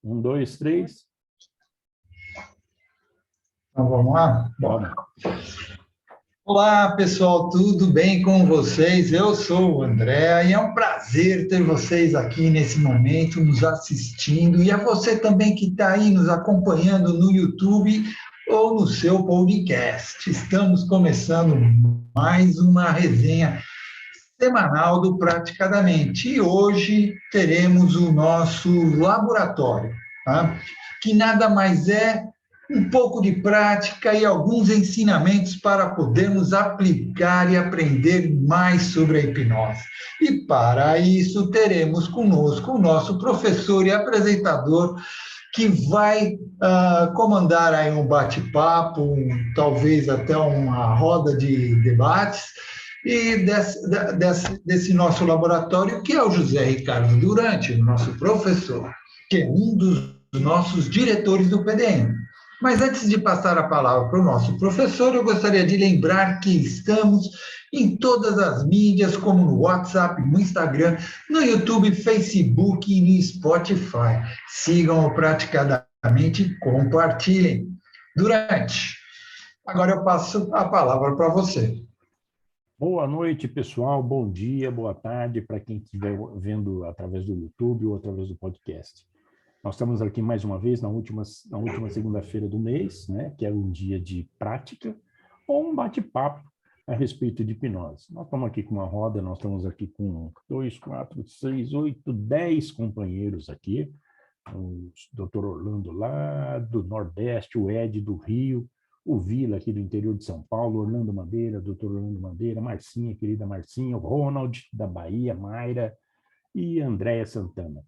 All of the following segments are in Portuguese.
Um, dois, três. Então, vamos lá? Vamos. Olá, pessoal, tudo bem com vocês? Eu sou o André e é um prazer ter vocês aqui nesse momento nos assistindo e a você também que está aí nos acompanhando no YouTube ou no seu podcast. Estamos começando mais uma resenha semanal do Praticadamente e hoje teremos o nosso laboratório, tá? Que nada mais é um pouco de prática e alguns ensinamentos para podermos aplicar e aprender mais sobre a hipnose. E para isso teremos conosco o nosso professor e apresentador que vai comandar aí um bate-papo, talvez até uma roda de debates, e desse nosso laboratório, que é o José Ricardo Durante, o nosso professor, que é um dos nossos diretores do PDM. Mas antes de passar a palavra para o nosso professor, eu gostaria de lembrar que estamos em todas as mídias, como no WhatsApp, no Instagram, no YouTube, Facebook e no Spotify. Sigam-o praticadamente e compartilhem. Durante. Agora eu passo a palavra para você. Boa noite, pessoal. Bom dia, boa tarde para quem estiver vendo através do YouTube ou através do podcast. Nós estamos aqui mais uma vez na última segunda-feira do mês, né, que é um dia de prática ou um bate-papo a respeito de hipnose. Nós estamos aqui com uma roda, nós estamos aqui com 2, 4, 6, 8, 10 companheiros aqui. O Dr. Orlando lá do Nordeste, o Ed do Rio, o Vila aqui do interior de São Paulo, Orlando Madeira, Dr. Orlando Madeira, Marcinha, querida Marcinha, o Ronald da Bahia, Mayra e Andréia Santana.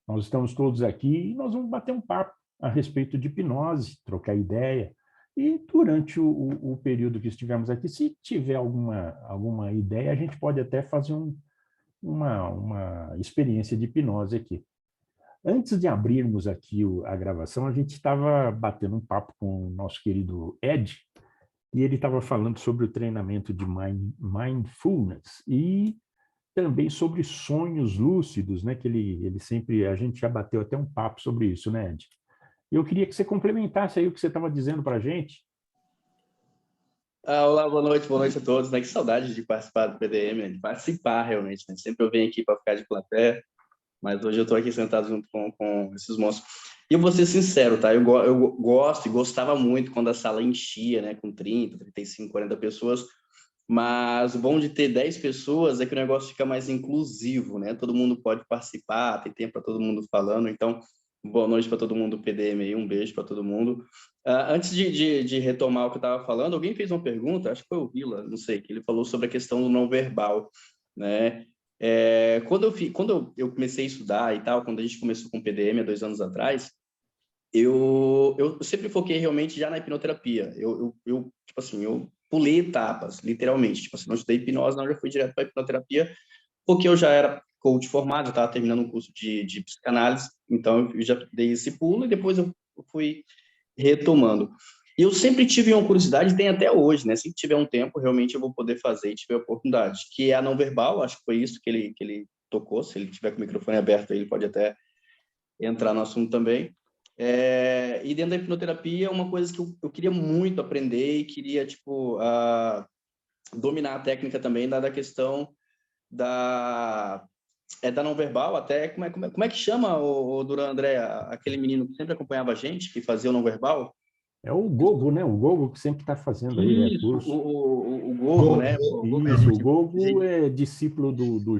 Nós estamos todos aqui e nós vamos bater um papo a respeito de hipnose, trocar ideia. E durante o período que estivermos aqui, se tiver alguma ideia, a gente pode até fazer uma experiência de hipnose aqui. Antes de abrirmos aqui a gravação, a gente estava batendo um papo com o nosso querido Ed, e ele estava falando sobre o treinamento de mindfulness e também sobre sonhos lúcidos, né? Que ele sempre, a gente já bateu até um papo sobre isso, né, Ed? Eu queria que você complementasse aí o que você estava dizendo para a gente. Olá, boa noite a todos. Né? Que saudade de participar do PDM, de participar realmente. Né? Sempre eu venho aqui para ficar de plateia, mas hoje eu estou aqui sentado junto com esses monstros. E eu vou ser sincero, tá? Eu gosto e gostava muito quando a sala enchia, né? Com 30, 35, 40 pessoas. Mas o bom de ter 10 pessoas é que o negócio fica mais inclusivo, né? Todo mundo pode participar, tem tempo para todo mundo falando. Então, boa noite para todo mundo do PDM aí, um beijo para todo mundo. Antes de retomar o que eu estava falando, alguém fez uma pergunta, acho que foi o Vila, não sei, que ele falou sobre a questão do não verbal, né? Quando eu comecei a estudar e tal, quando a gente começou com o PDM há 2 anos atrás, eu sempre foquei realmente já na hipnoterapia. Tipo assim, eu pulei etapas, literalmente. Tipo assim, não estudei hipnose, não, já fui direto para hipnoterapia, porque eu já era coach formado, eu estava terminando um curso de psicanálise, então eu já dei esse pulo e depois eu fui retomando. E eu sempre tive uma curiosidade, tem até hoje, né? Se tiver um tempo, realmente eu vou poder fazer e tiver oportunidade, que é a não verbal, acho que foi isso que ele tocou, se ele tiver com o microfone aberto, ele pode até entrar no assunto também. E dentro da hipnoterapia, uma coisa que eu queria muito aprender e queria, tipo, dominar a técnica também da questão da não verbal, até, como é que chama, o Duran André, aquele menino que sempre acompanhava a gente, que fazia o não verbal? É o Gogo, né? O Gogo que sempre está fazendo aí curso. O Gogo, né? Isso, o Gogo é discípulo do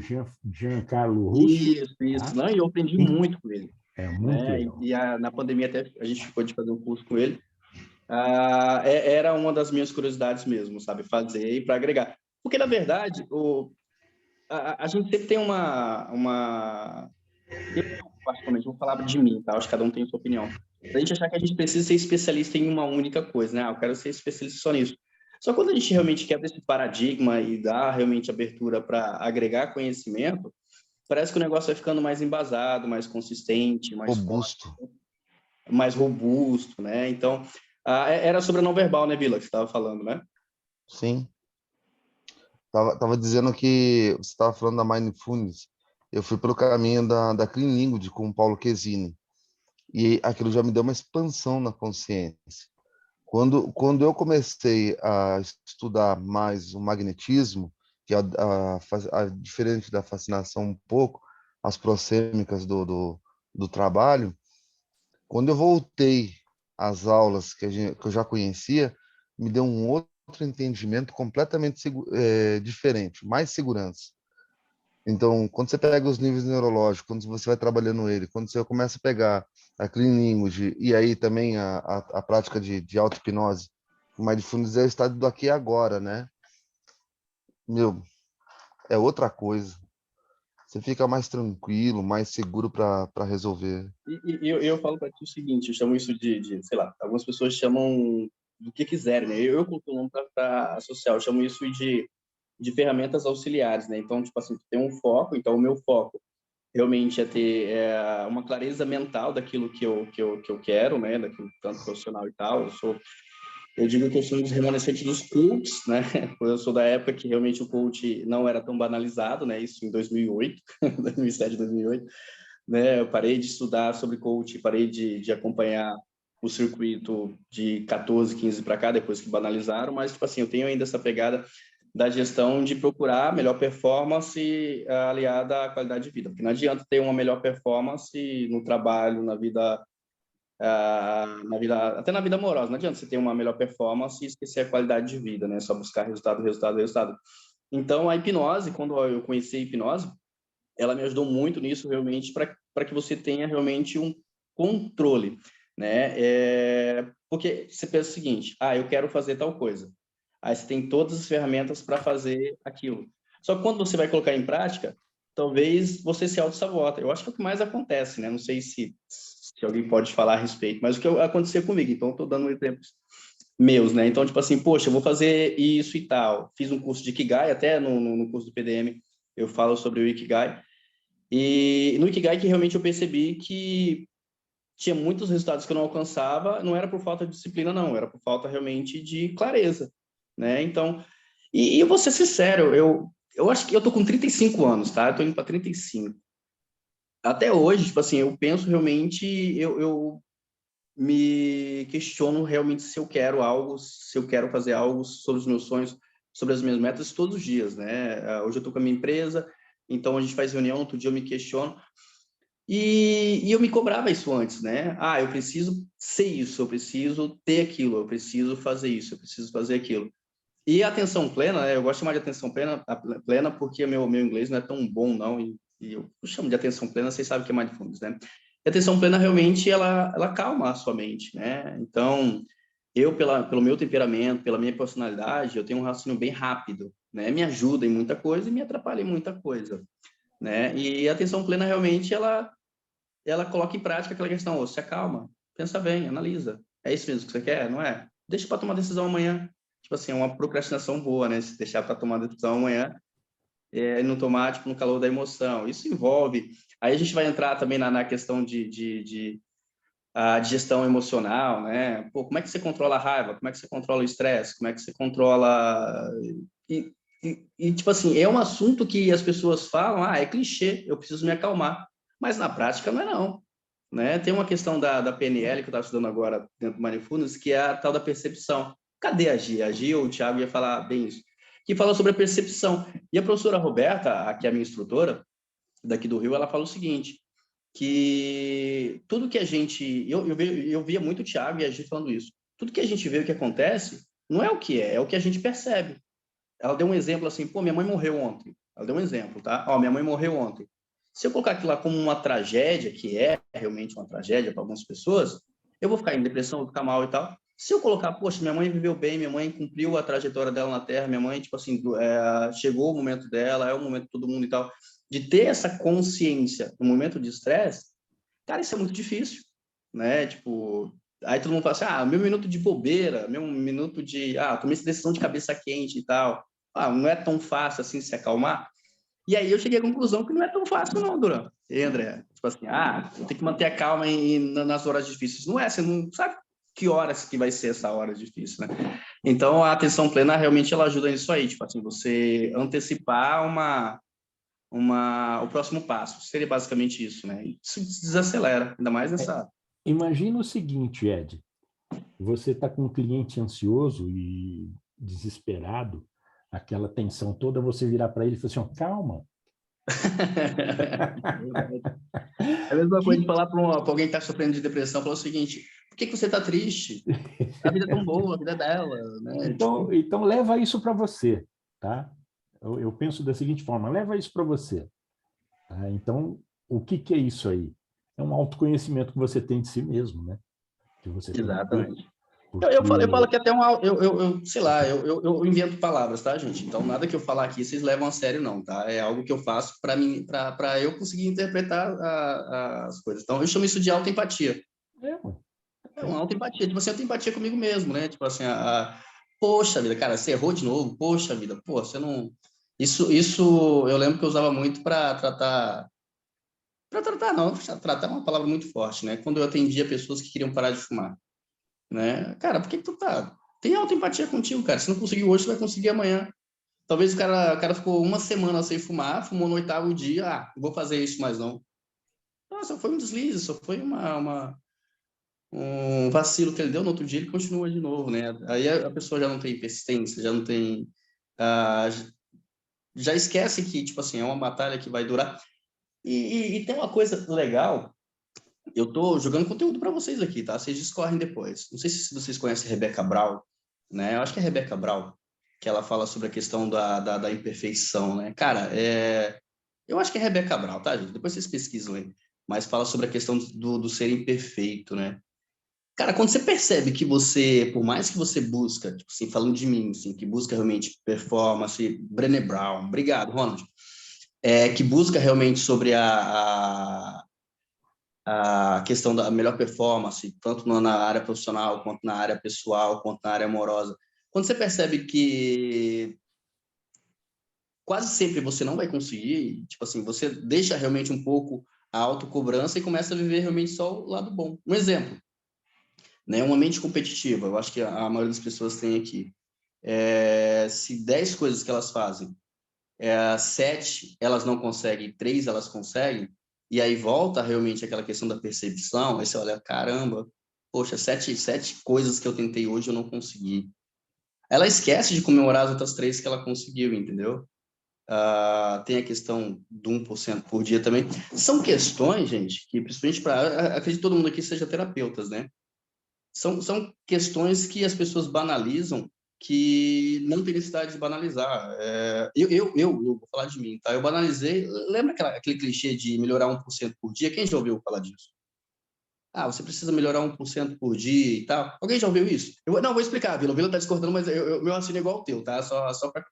Giancarlo Russo. Isso. Tá? Não, e eu aprendi muito com ele. É muito legal. E na pandemia até a gente ficou de fazer um curso com ele. Era uma das minhas curiosidades mesmo, sabe? Fazer e para agregar. Porque, na verdade, a gente sempre tem eu, particularmente, vou falar de mim, tá? Acho que cada um tem a sua opinião. A gente achar que a gente precisa ser especialista em uma única coisa, né? Eu quero ser especialista só nisso. Só quando a gente realmente quebra esse paradigma e dá realmente abertura para agregar conhecimento, parece que o negócio vai ficando mais embasado, mais consistente, mais robusto. Forte, mais robusto, né? Então, era sobre a não verbal, né, Vila, que você estava falando, né? Sim. Tava dizendo que você estava falando da Mindfulness. Eu fui pelo caminho da Clean Language com o Paulo Chesini. E aquilo já me deu uma expansão na consciência. Quando eu comecei a estudar mais o magnetismo, que é diferente da fascinação um pouco, as prosêmicas do trabalho, quando eu voltei às aulas que eu já conhecia, me deu um outro entendimento completamente diferente, mais segurança. Então, quando você pega os níveis neurológicos, quando você vai trabalhando ele, quando você começa a pegar a clean language e aí também a prática de auto-hipnose, o mindfulness é o estado do aqui e agora, né? Meu, é outra coisa. Você fica mais tranquilo, mais seguro para resolver. Eu falo para ti o seguinte, eu chamo isso sei lá, algumas pessoas chamam do que quiserem, né? Eu coloco o nome para associar, eu chamo isso de ferramentas auxiliares, né? Então, tipo assim, tu tem um foco, então o meu foco realmente é ter uma clareza mental daquilo que eu quero, né? Daquilo tanto profissional e tal. Eu digo que eu sou um dos remanescentes dos coaches, né? Eu sou da época que realmente o coach não era tão banalizado, né? Isso em 2008, 2007, 2008, né? Eu parei de estudar sobre coach, parei de acompanhar o circuito de 14, 15 para cá, depois que banalizaram, mas, tipo assim, eu tenho ainda essa pegada da gestão de procurar a melhor performance aliada à qualidade de vida, porque não adianta ter uma melhor performance no trabalho, na vida, até na vida amorosa, não adianta você ter uma melhor performance e esquecer a qualidade de vida, né? Só buscar resultado, resultado, resultado. Então, a hipnose, quando eu conheci a hipnose, ela me ajudou muito nisso, realmente, para que você tenha realmente um controle, né? Porque você pensa o seguinte, eu quero fazer tal coisa. Aí você tem todas as ferramentas para fazer aquilo. Só que quando você vai colocar em prática, talvez você se auto-sabota. Eu acho que é o que mais acontece, né? Não sei se alguém pode falar a respeito, mas o que aconteceu comigo, então estou dando exemplos meus, né? Então, tipo assim, poxa, eu vou fazer isso e tal. Fiz um curso de Ikigai, até no curso do PDM eu falo sobre o Ikigai. E no Ikigai que realmente eu percebi que tinha muitos resultados que eu não alcançava, não era por falta de disciplina, não, era por falta realmente de clareza, né? Então, e eu vou ser sincero, eu acho que eu tô com 35 anos, tá? Eu tô indo para 35. Até hoje, tipo assim, eu penso realmente, eu me questiono realmente se eu quero algo, se eu quero fazer algo sobre os meus sonhos, sobre as minhas metas todos os dias, né? Hoje eu tô com a minha empresa, então a gente faz reunião, outro dia eu me questiono, e eu me cobrava isso antes, né? Eu preciso ser isso, eu preciso ter aquilo, eu preciso fazer isso, eu preciso fazer aquilo. E a atenção plena, né? Eu gosto de chamar de atenção plena porque meu inglês não é tão bom, não, e eu chamo de atenção plena, vocês sabem o que é mindfulness, né? E a atenção plena, realmente, ela calma a sua mente, né? Então, pelo meu temperamento, pela minha personalidade, eu tenho um raciocínio bem rápido, né? Me ajuda em muita coisa e me atrapalha em muita coisa, né? E a atenção plena, realmente, ela coloca em prática aquela questão, se acalma, pensa bem, analisa. É isso mesmo que você quer, não é? Deixa para tomar decisão amanhã. Tipo assim, é uma procrastinação boa, né? Se deixar para tomar decisão amanhã, no automático, no calor da emoção. Isso envolve... Aí a gente vai entrar também na questão de gestão emocional, né? Pô, como é que você controla a raiva? Como é que você controla o estresse? Como é que você controla... tipo assim, é um assunto que as pessoas falam, é clichê, eu preciso me acalmar. Mas na prática não é não, né? Tem uma questão da PNL que eu estava estudando agora dentro do Mindfulness, que é a tal da percepção. Cadê a Gia? A Gia ou o Thiago ia falar bem isso. Que fala sobre a percepção. E a professora Roberta, que é a minha instrutora daqui do Rio, ela fala o seguinte, que tudo que a gente... Eu via muito o Thiago e a Gia falando isso. Tudo que a gente vê o que acontece não é o que é o que a gente percebe. Ela deu um exemplo assim, pô, minha mãe morreu ontem. Ela deu um exemplo, tá? Minha mãe morreu ontem. Se eu colocar aquilo lá como uma tragédia, que é realmente uma tragédia para algumas pessoas, eu vou ficar em depressão, vou ficar mal e tal. Se eu colocar, poxa, minha mãe viveu bem, minha mãe cumpriu a trajetória dela na Terra, minha mãe, tipo assim, chegou o momento dela, é o momento de todo mundo e tal, de ter essa consciência no momento de estresse, cara, isso é muito difícil, né? Tipo, aí todo mundo fala assim, meu minuto de bobeira, meu minuto de, tomei essa decisão de cabeça quente e tal. Não é tão fácil assim se acalmar. E aí eu cheguei à conclusão que não é tão fácil não, Duran. E André, tipo assim, eu tenho que manter a calma nas horas difíceis. Não é, você não sabe que horas que vai ser essa hora difícil, né? Então, a atenção plena realmente ela ajuda nisso aí, tipo assim, você antecipar o próximo passo. Seria basicamente isso, né? Isso desacelera, ainda mais nessa Imagina o seguinte, Ed, você está com um cliente ansioso e desesperado, aquela tensão toda, você virar para ele e falar assim, ó, calma. É a mesma coisa de Que... falar para alguém que está sofrendo de depressão, falar o seguinte, por que você está triste? A vida é tão boa, a vida é dela, né? Tipo, Então leva isso para você, tá? Eu penso da seguinte forma, leva isso para você. Tá? Então, o que é isso aí? É um autoconhecimento que você tem de si mesmo, né? Que você tem que ter, exatamente. Eu falo porque... que até sei lá, eu invento palavras, tá, gente? Então, nada que eu falar aqui vocês levam a sério, não, tá? É algo que eu faço para mim, para eu conseguir interpretar as coisas. Então, eu chamo isso de autoempatia. Ué, É uma autoempatia. Tipo assim, eu tenho empatia comigo mesmo, né? Tipo assim, poxa vida, cara, você errou de novo, poxa vida, pô, você não. Isso eu lembro que eu usava muito para tratar. Para tratar, não, tratar é uma palavra muito forte, né? Quando eu atendia pessoas que queriam parar de fumar, né? Cara, por que tu tá? Tem autoempatia contigo, cara. Se não conseguiu hoje, você vai conseguir amanhã. Talvez o cara ficou uma semana sem fumar, fumou no 8º dia, não vou fazer isso mais não. Nossa, foi um deslize, só foi um vacilo que ele deu, no outro dia ele continua de novo, né? Aí a pessoa já não tem persistência, já não tem... ah, já esquece que, tipo assim, é uma batalha que vai durar. E tem uma coisa legal, eu tô jogando conteúdo para vocês aqui, tá? Vocês discorrem depois. Não sei se vocês conhecem a Rebeca Brown, né? Eu acho que é a Rebeca Brown, que ela fala sobre a questão da imperfeição, né? Cara, eu acho que é a Rebeca Brown, tá, gente? Depois vocês pesquisam aí. Mas fala sobre a questão do ser imperfeito, né? Cara, quando você percebe que você, por mais que você busca, tipo assim, falando de mim, assim, que busca realmente performance, Brené Brown, obrigado, Ronald, que busca realmente sobre a questão da melhor performance, tanto na área profissional, quanto na área pessoal, quanto na área amorosa. Quando você percebe que quase sempre você não vai conseguir, tipo assim, você deixa realmente um pouco a autocobrança e começa a viver realmente só o lado bom. Um exemplo, né? Uma mente competitiva, eu acho que a maioria das pessoas tem aqui. Se 10 coisas que elas fazem, 7 elas não conseguem, 3 elas conseguem, e aí volta realmente aquela questão da percepção, aí você olha, caramba, poxa, 7 coisas que eu tentei hoje eu não consegui. Ela esquece de comemorar as outras 3 que ela conseguiu, entendeu? Tem a questão do 1% por dia também. São questões, gente, que principalmente para... Acredito que todo mundo aqui seja terapeutas, né? São questões que as pessoas banalizam, que não tem necessidade de banalizar. Eu vou falar de mim, tá? Eu banalizei. Lembra aquele clichê de melhorar 1% por dia? Quem já ouviu falar disso? Você precisa melhorar 1% por dia e tal. Alguém já ouviu isso? Não, vou explicar, Vila. O Vila está discordando, mas meu raciocínio é igual ao teu, tá? Só Eu para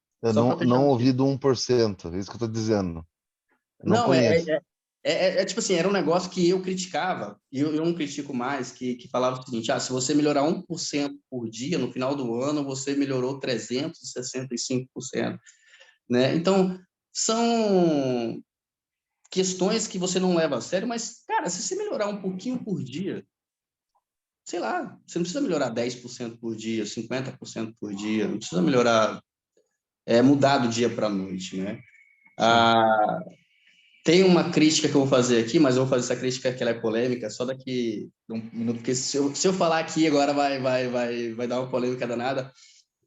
fechar não ouvi contigo. do 1%, é isso que eu estou dizendo. Não Não, conheço. tipo assim, era um negócio que eu criticava, e eu não critico mais, que falava o seguinte, se você melhorar 1% por dia, no final do ano, você melhorou 365%, né? Então, são questões que você não leva a sério, mas, cara, se você melhorar um pouquinho por dia, sei lá, você não precisa melhorar 10% por dia, 50% por dia, não precisa melhorar, mudar do dia para a noite, né? Sim. Ah, Tem uma crítica que eu vou fazer aqui, mas eu vou fazer essa crítica que ela é polêmica só daqui a um minuto, porque se eu falar aqui agora vai dar uma polêmica danada,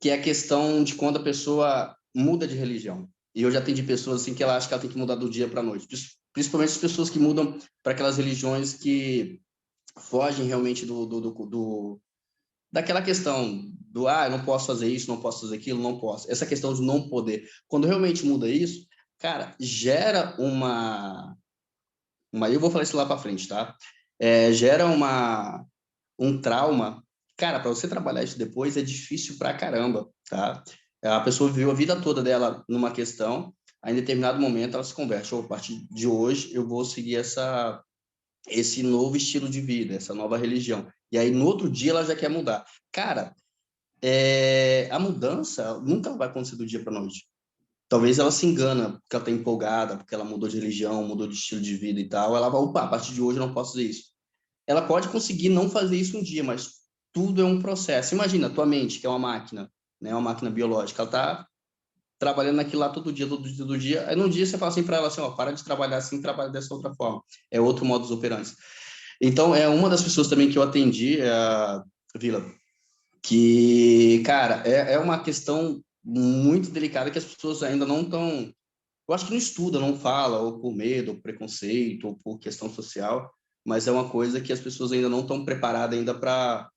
que é a questão de quando a pessoa muda de religião. E eu já atendi pessoas assim que ela acha que ela tem que mudar do dia para a noite, principalmente as pessoas que mudam para aquelas religiões que fogem realmente daquela questão do eu não posso fazer isso, não posso fazer aquilo, não posso. Essa questão de não poder. Quando realmente muda isso, cara, gera eu vou falar isso lá para frente, tá? Gera um trauma. Cara, para você trabalhar isso depois é difícil pra caramba, tá? A pessoa viveu a vida toda dela numa questão, aí em determinado momento ela se converte. A partir de hoje eu vou seguir esse novo estilo de vida, essa nova religião. E aí no outro dia ela já quer mudar. Cara, a mudança nunca vai acontecer do dia para noite. Talvez ela se engana, porque ela está empolgada, porque ela mudou de religião, mudou de estilo de vida e tal. Ela vai, opa, a partir de hoje eu não posso fazer isso. Ela pode conseguir não fazer isso um dia, mas tudo é um processo. Imagina, a tua mente, que é uma máquina, né, uma máquina biológica, ela está trabalhando aquilo lá todo dia, todo dia. Aí num dia você fala assim para ela assim, para de trabalhar assim, trabalha dessa outra forma. É outro modus operandi. Então, é uma das pessoas também que eu atendi, é a Vila, que, cara, é uma questão muito delicada que as pessoas ainda não estão... Eu acho que não estuda, não fala, ou por medo, ou preconceito, ou por questão social, mas é uma coisa que as pessoas ainda não estão preparadas ainda para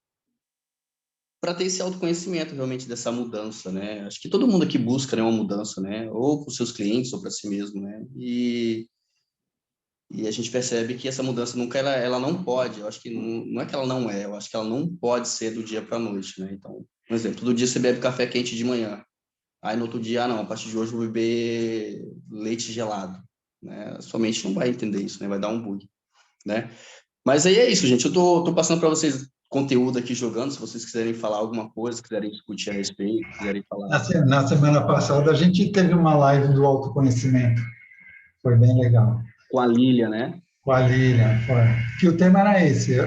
ter esse autoconhecimento realmente dessa mudança, né? Acho que todo mundo aqui busca, né, uma mudança, né? Ou para os seus clientes, ou para si mesmo, né? E a gente percebe que essa mudança nunca, ela não pode, eu acho que não é que ela não é, eu acho que ela não pode ser do dia para a noite, né? Então, por exemplo, todo dia você bebe café quente de manhã, aí no outro dia, não, a partir de hoje eu vou beber leite gelado, né? Sua mente não vai entender isso, né? Vai dar um bug, né? Mas aí é isso, gente, eu tô passando para vocês conteúdo aqui jogando, se vocês quiserem falar alguma coisa, quiserem discutir a respeito, quiserem falar Na semana passada, a gente teve uma live do autoconhecimento. Foi bem legal. com a Lília, né? Com a Lilian, foi. Que o tema era esse,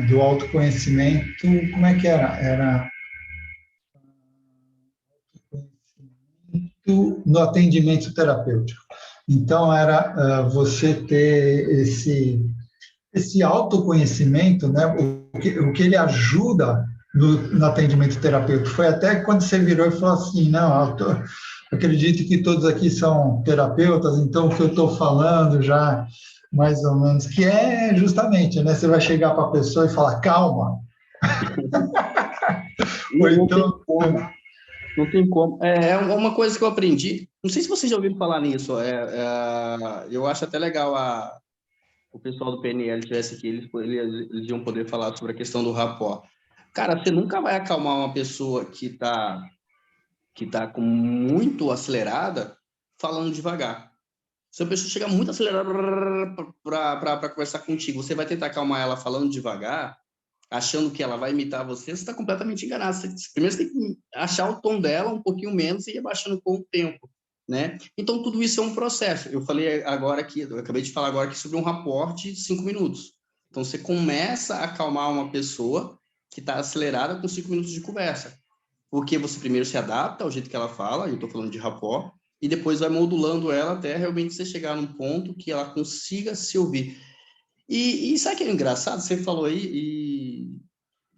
do autoconhecimento. Como é que era? Era no atendimento terapêutico. Então, era você ter esse autoconhecimento, né? O que ele ajuda no atendimento terapêutico. Foi até quando você virou e falou assim, não, acredito que todos aqui são terapeutas, então o que eu estou falando já, mais ou menos, que é justamente, né? Você vai chegar para a pessoa e falar, calma. Ou Não tem então, como. Não tem como. É uma coisa que eu aprendi. Não sei se vocês já ouviram falar nisso. Eu acho até legal o pessoal do PNL tivesse aqui, eles iam poder falar sobre a questão do rapport. Cara, você nunca vai acalmar uma pessoa que tá com muito acelerada falando devagar. Se a pessoa chega muito acelerada para conversar contigo, você vai tentar acalmar ela falando devagar, achando que ela vai imitar você está completamente enganado. Primeiro você tem que achar o tom dela um pouquinho menos e ir abaixando com o tempo, né? Então, tudo isso é um processo. Eu acabei de falar agora aqui sobre um raporte de 5 minutos. Então, você começa a acalmar uma pessoa que está acelerada com 5 minutos de conversa. Porque você primeiro se adapta ao jeito que ela fala, eu estou falando de rapport, e depois vai modulando ela até realmente você chegar num ponto que ela consiga se ouvir. E sabe o que é engraçado? Você falou aí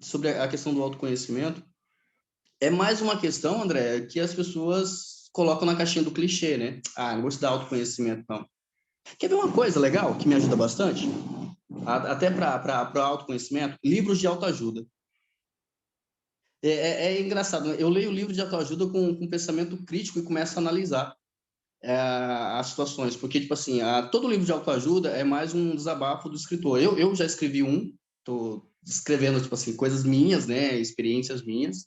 sobre a questão do autoconhecimento. É mais uma questão, André, que as pessoas colocam na caixinha do clichê, né? Ah, não vou te dar autoconhecimento, não. Quer ver uma coisa legal que me ajuda bastante? Até para autoconhecimento? Livros de autoajuda. É engraçado, né? Eu leio livros de autoajuda com pensamento crítico e começo a analisar as situações, porque, tipo assim, todo livro de autoajuda é mais um desabafo do escritor. Eu já escrevi tô escrevendo, tipo assim, coisas minhas, né, experiências minhas,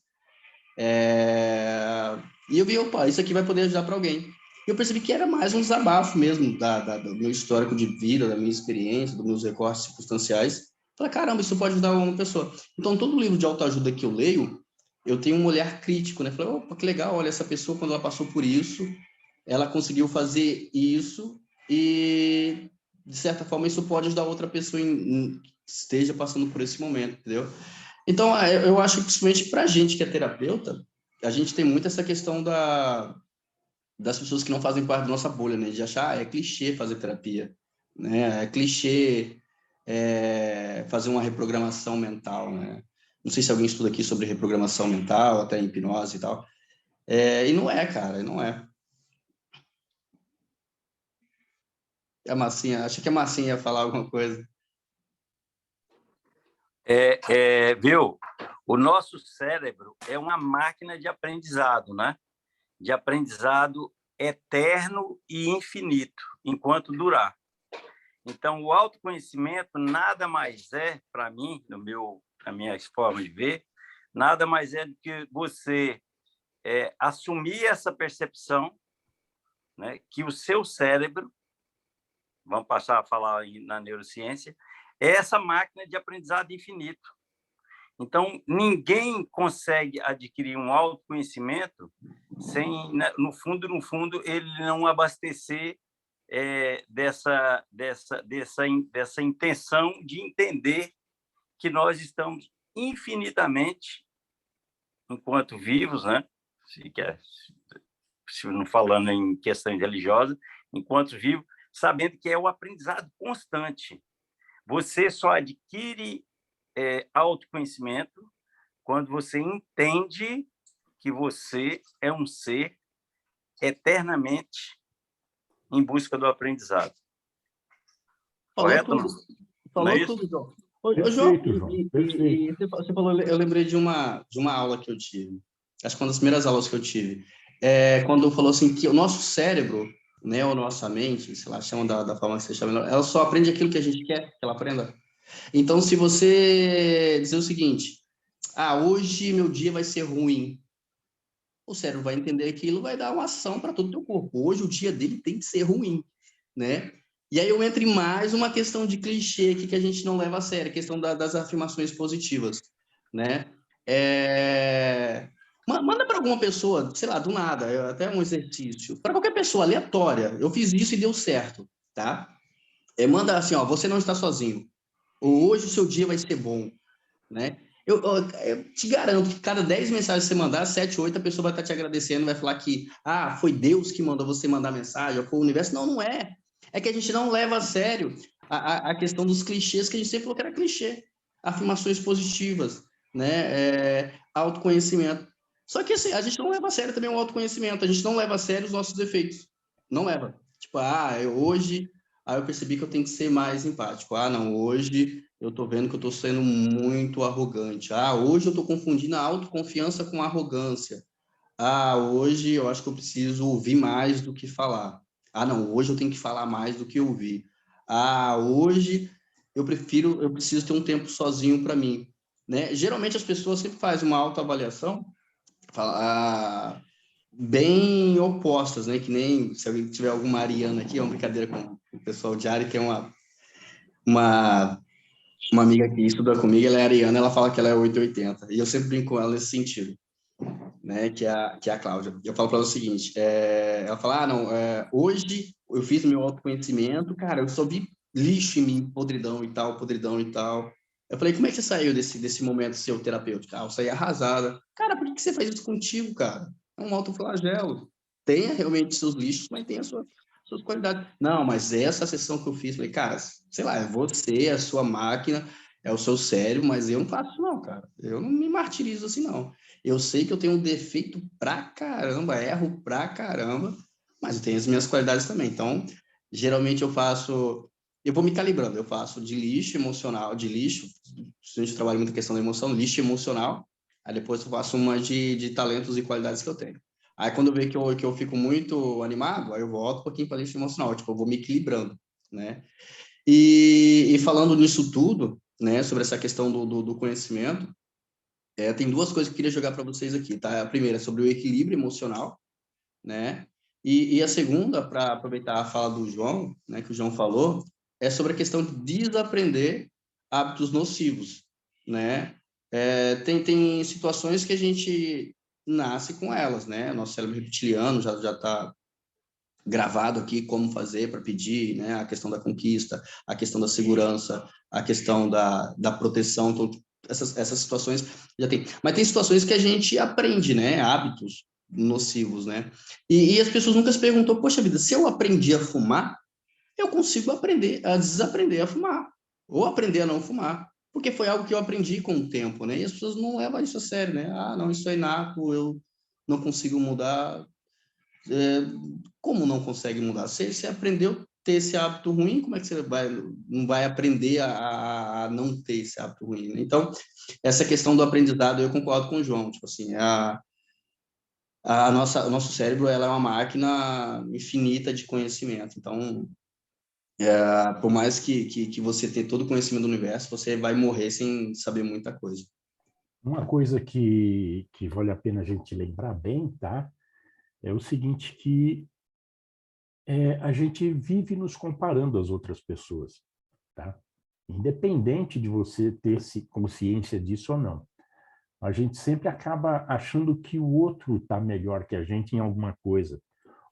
e eu vi, opa, isso aqui vai poder ajudar para alguém. E eu percebi que era mais um desabafo mesmo do meu histórico de vida, da minha experiência, dos meus recortes circunstanciais. Falei, caramba, isso pode ajudar uma pessoa. Então, todo livro de autoajuda que eu leio, eu tenho um olhar crítico, né? Falei, opa, que legal, olha, essa pessoa, quando ela passou por isso, ela conseguiu fazer isso e, de certa forma, isso pode ajudar outra pessoa que esteja passando por esse momento, entendeu? Então, eu acho que, principalmente para a gente que é terapeuta, a gente tem muito essa questão das pessoas que não fazem parte da nossa bolha, né? De achar, é clichê fazer terapia, né? É clichê fazer uma reprogramação mental, né? Não sei se alguém estuda aqui sobre reprogramação mental, até hipnose e tal. E não é, cara, não é. A Massinha, acho que a Massinha ia falar alguma coisa. Viu? O nosso cérebro é uma máquina de aprendizado, né? De aprendizado eterno e infinito, enquanto durar. Então, o autoconhecimento nada mais é, para mim, na minha forma de ver, nada mais é do que você assumir essa percepção, né, que o seu cérebro, vamos passar a falar na neurociência, é essa máquina de aprendizado infinito. Então, ninguém consegue adquirir um autoconhecimento sem, no fundo, ele não abastecer dessa intenção de entender que nós estamos infinitamente, enquanto vivos, né? Se não falando em questão religiosa, enquanto vivos, sabendo que é o aprendizado constante. Você só adquire autoconhecimento quando você entende que você é um ser eternamente em busca do aprendizado. Falou Correto ou tudo. não? Não é Falou isso? tudo, João. Ô, João, Perfeito, João, perfeito. e você falou, eu lembrei de uma aula que eu tive. Acho que uma das primeiras aulas que eu tive. Quando falou assim que o nosso cérebro, né, ou nossa mente, sei lá, chama da forma que você chama, ela só aprende aquilo que a gente quer que ela aprenda. Então, se você dizer o seguinte, hoje meu dia vai ser ruim, o cérebro vai entender aquilo, vai dar uma ação para todo o teu corpo. Hoje o dia dele tem que ser ruim, né? E aí eu entro em mais uma questão de clichê aqui que a gente não leva a sério, a questão das afirmações positivas, né? Manda para alguma pessoa, sei lá, do nada, até um exercício, para qualquer pessoa aleatória. Eu fiz isso e deu certo, tá? Manda assim, ó, você não está sozinho. Hoje o seu dia vai ser bom, né? Eu te garanto que cada 10 mensagens que você mandar, 7, 8, a pessoa vai estar te agradecendo, vai falar que foi Deus que mandou você mandar mensagem, ou foi o universo. Não, não é. É que a gente não leva a sério a questão dos clichês, que a gente sempre falou que era clichê. Afirmações positivas, né? Autoconhecimento. Só que assim, a gente não leva a sério também o autoconhecimento, a gente não leva a sério os nossos defeitos. Não leva. Tipo, hoje eu percebi que eu tenho que ser mais empático. Não, hoje eu tô vendo que eu tô sendo muito arrogante. Hoje eu tô confundindo a autoconfiança com a arrogância. Hoje eu acho que eu preciso ouvir mais do que falar. Não, hoje eu tenho que falar mais do que ouvir. Hoje eu preciso ter um tempo sozinho para mim, né? Geralmente as pessoas sempre fazem uma autoavaliação, bem opostas, né? Que nem se alguém tiver alguma ariana aqui, é uma brincadeira com o pessoal de Ari, tem uma amiga que estuda comigo, ela é ariana, ela fala que ela é 880, e eu sempre brinco com ela nesse sentido, né, que é a Cláudia. Eu falo para ela o seguinte, ela fala, hoje eu fiz meu autoconhecimento, cara, eu só vi lixo em mim, podridão e tal, podridão e tal. Eu falei, como é que você saiu desse momento seu terapêutico? Eu saí arrasada. Cara, por que você faz isso contigo, cara? É um autoflagelo. Tenha realmente seus lixos, mas tenha suas qualidades. Não, mas essa sessão que eu fiz, falei, cara, sei lá, é você, a sua máquina, é o seu cérebro, mas eu não faço isso não, cara. Eu não me martirizo assim, não. Eu sei que eu tenho um defeito pra caramba, erro pra caramba, mas eu tenho as minhas qualidades também. Então, geralmente eu vou me calibrando, eu faço de lixo emocional, se a gente trabalha muito a questão da emoção, lixo emocional, aí depois eu faço uma de talentos e qualidades que eu tenho. Aí quando eu vejo que eu fico muito animado, aí eu volto um pouquinho para lixo emocional, tipo, eu vou me equilibrando, né? E falando nisso tudo, né, sobre essa questão do conhecimento, tem duas coisas que eu queria jogar para vocês aqui, tá? A primeira é sobre o equilíbrio emocional, né? E a segunda, para aproveitar a fala do João, né, que o João falou, é sobre a questão de desaprender hábitos nocivos, né? Tem situações que a gente nasce com elas, né? Nosso cérebro reptiliano já está gravado aqui como fazer para pedir, né? A questão da conquista, a questão da segurança, a questão da proteção. Então, essas situações já tem. Mas tem situações que a gente aprende, né? Hábitos nocivos, né? E as pessoas nunca se perguntou, poxa vida, se eu aprendi a fumar, eu consigo aprender a desaprender a fumar, ou aprender a não fumar, porque foi algo que eu aprendi com o tempo, né? E as pessoas não levam isso a sério, né? Não, isso é inato, eu não consigo mudar. Como não consegue mudar? Você aprendeu a ter esse hábito ruim, como é que você não vai aprender a não ter esse hábito ruim, né? Então, essa questão do aprendizado, eu concordo com o João, tipo assim, o nosso cérebro, ela é uma máquina infinita de conhecimento, então, por mais que você tenha todo o conhecimento do universo, você vai morrer sem saber muita coisa. Uma coisa que vale a pena a gente lembrar bem, tá? É o seguinte, que a gente vive nos comparando às outras pessoas, tá? Independente de você ter consciência disso ou não. A gente sempre acaba achando que o outro está melhor que a gente em alguma coisa.